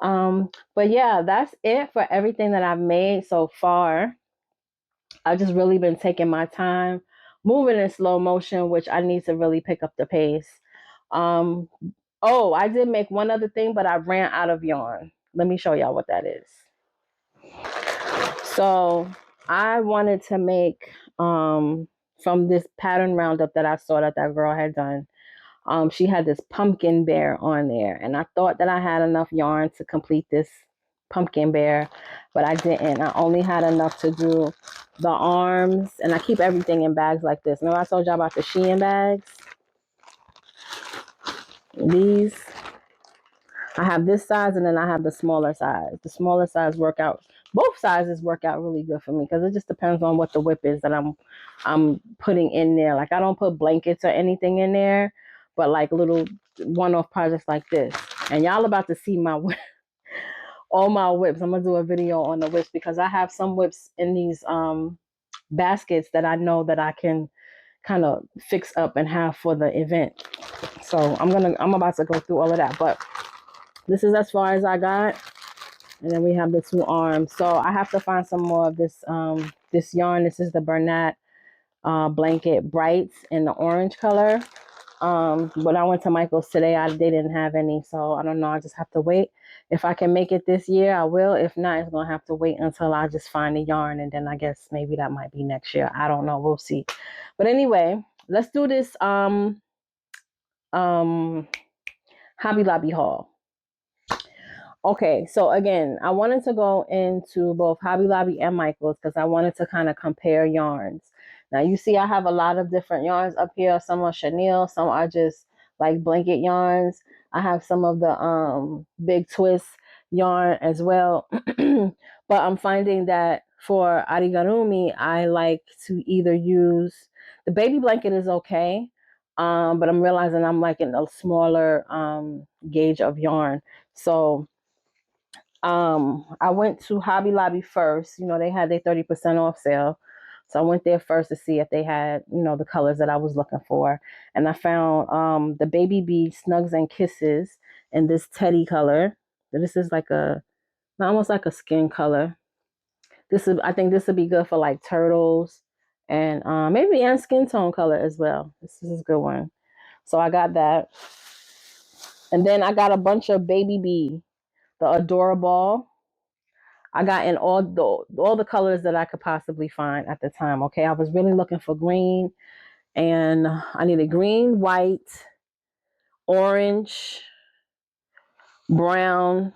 But yeah, that's it for everything that I've made so far. I've just really been taking my time, moving in slow motion, which I need to really pick up the pace. Um, oh, I did make one other thing, but I ran out of yarn. Let me show y'all what that is. So I wanted to make from this pattern roundup that I saw that girl had done. She had this pumpkin bear on there, and I thought that I had enough yarn to complete this pumpkin bear, but I didn't. I only had enough to do the arms, and I keep everything in bags like this. Remember I told y'all about the Shein bags? These. I have this size and then I have the smaller size. The smaller size both sizes work out really good for me because it just depends on what the whip is that I'm putting in there. Like I don't put blankets or anything in there, but like little one-off projects like this. And y'all about to see my all my whips. I'm gonna do a video on the whips because I have some whips in these baskets that I know that I can kind of fix up and have for the event. So I'm about to go through all of that, but this is as far as I got. And then we have the 2 arms. So I have to find some more of this this yarn. This is the Bernat blanket brights in the orange color. When I went to Michael's today, they didn't have any. So I don't know. I just have to wait. If I can make it this year, I will. If not, it's going to have to wait until I just find the yarn. And then I guess maybe that might be next year. I don't know. We'll see. But anyway, let's do this Hobby Lobby haul. Okay, so again, I wanted to go into both Hobby Lobby and Michael's because I wanted to kind of compare yarns. Now, you see I have a lot of different yarns up here. Some are chenille, some are just like blanket yarns. I have some of the big twist yarn as well. But I'm finding that for arigarumi, I like to either use the baby blanket is okay, but I'm realizing I'm liking a smaller gauge of yarn. So I went to Hobby Lobby first. You know, they had their 30% off sale. So I went there first to see if they had, you know, the colors that I was looking for. And I found the Baby Bee Snugs and Kisses in this teddy color. This is like almost like a skin color. I think this would be good for like turtles and maybe and skin tone color as well. This is a good one. So I got that. And then I got a bunch of Baby Bee, the Adorable. I got in all the colors that I could possibly find at the time. Okay, I was really looking for green, and I needed green, white, orange, brown,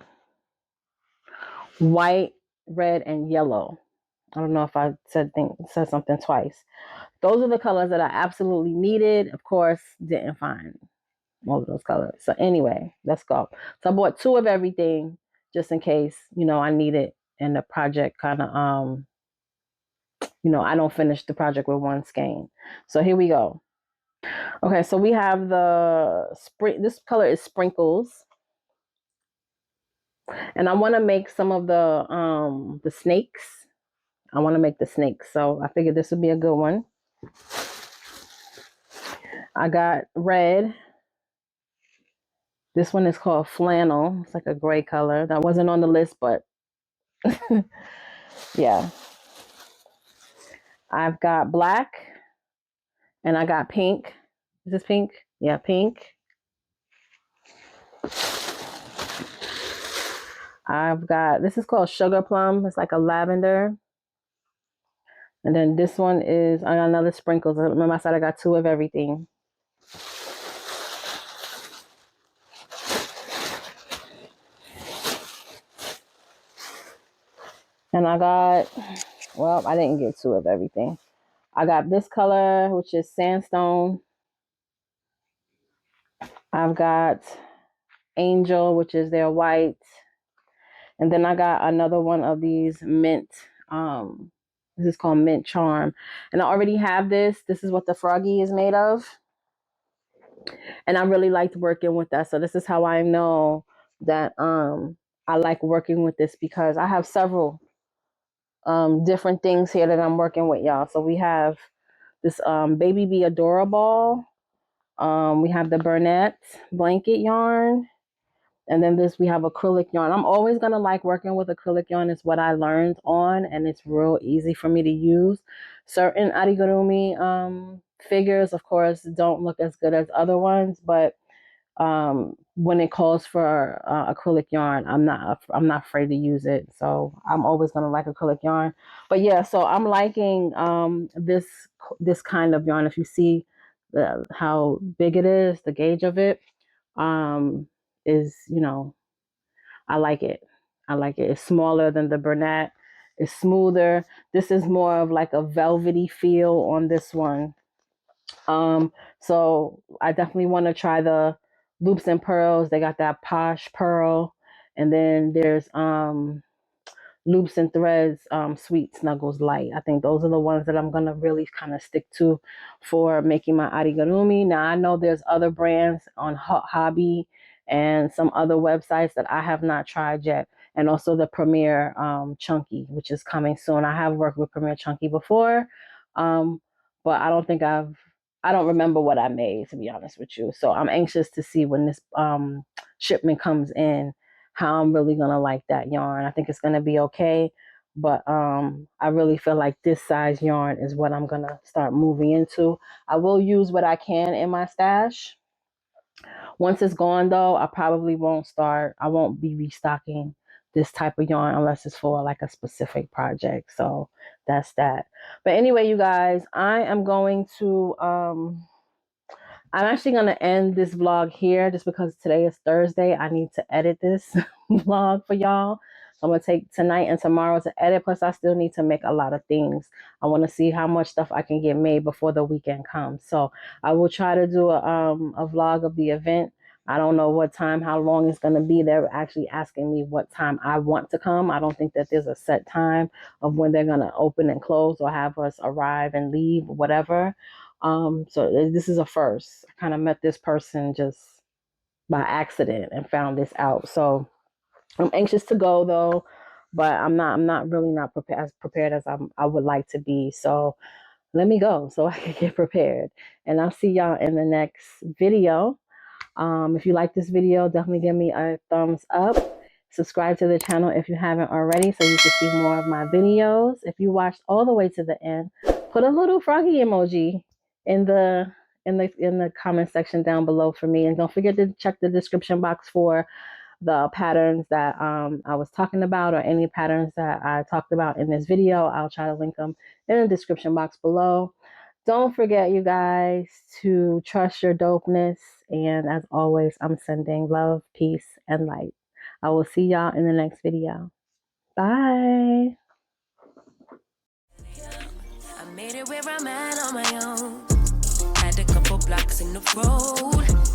white, red, and yellow. I don't know if I said something twice. Those are the colors that I absolutely needed. Of course, didn't find all of those colors. So anyway, let's go. So I bought 2 of everything just in case, you know, I need it and the project kind of you know, I don't finish the project with one skein. So here we go. Okay, so we have the spring. This color is Sprinkles, and I want to make some of the snakes. I want to make the snakes, so I figured this would be a good one. I got red. This one is called Flannel. It's like a gray color. That wasn't on the list, but yeah. I've got black, and I got pink. Is this pink? Yeah, pink. I've got, this is called Sugar Plum. It's like a lavender. And then this one is, I got another sprinkles. Remember I said I got 2 of everything. And I got, well, I didn't get 2 of everything. I got this color, which is Sandstone. I've got Angel, which is their white. And then I got another one of these mint. This is called Mint Charm. And I already have this. This is what the froggy is made of. And I really liked working with that. So this is how I know that I like working with this, because I have several different things here that I'm working with, y'all. So we have this Baby Bee Adorable. We have the Burnett blanket yarn. And then we have acrylic yarn. I'm always going to like working with acrylic yarn. It's what I learned on, and it's real easy for me to use. Certain arigurumi figures, of course, don't look as good as other ones, but when it calls for acrylic yarn, I'm not afraid to use it. So I'm always gonna like acrylic yarn. But yeah, so I'm liking this kind of yarn. If you see how big it is, the gauge of it is, you know, I like it. I like it. It's smaller than the Bernat. It's smoother. This is more of like a velvety feel on this one. So I definitely want to try the loops and pearls. They got that posh pearl, and then there's loops and threads, sweet snuggles light. I think those are the ones that I'm gonna really kind of stick to for making my arigurumi. Now I know there's other brands on Hobby and some other websites that I have not tried yet, and also the Premier Chunky, which is coming soon. I have worked with Premier Chunky before, but I don't remember what I made, to be honest with you. So I'm anxious to see when this shipment comes in, how I'm really gonna like that yarn. I think it's gonna be okay, but I really feel like this size yarn is what I'm gonna start moving into. I will use what I can in my stash. Once it's gone though, I won't be restocking this type of yarn unless it's for like a specific project. So that's that. But anyway, you guys, I'm actually going to end this vlog here just because today is Thursday. I need to edit this vlog for y'all. So I'm going to take tonight and tomorrow to edit. Plus, I still need to make a lot of things. I want to see how much stuff I can get made before the weekend comes. So I will try to do a vlog of the event. I don't know what time, how long it's going to be. They're actually asking me what time I want to come. I don't think that there's a set time of when they're going to open and close or have us arrive and leave, whatever. So this is a first. I kind of met this person just by accident and found this out. So I'm anxious to go though, but I'm not really not prepared as I would like to be. So let me go so I can get prepared. And I'll see y'all in the next video. If you like this video, definitely give me a thumbs up. Subscribe to the channel if you haven't already so you can see more of my videos. If you watched all the way to the end, put a little froggy emoji in the comment section down below for me. And don't forget to check the description box for the patterns that I was talking about, or any patterns that I talked about in this video. I'll try to link them in the description box below. Don't forget, you guys, to trust your dopeness. And as always, I'm sending love, peace, and light. I will see y'all in the next video. Bye. I made it where I'm at on my own. Had a couple blocks in the road.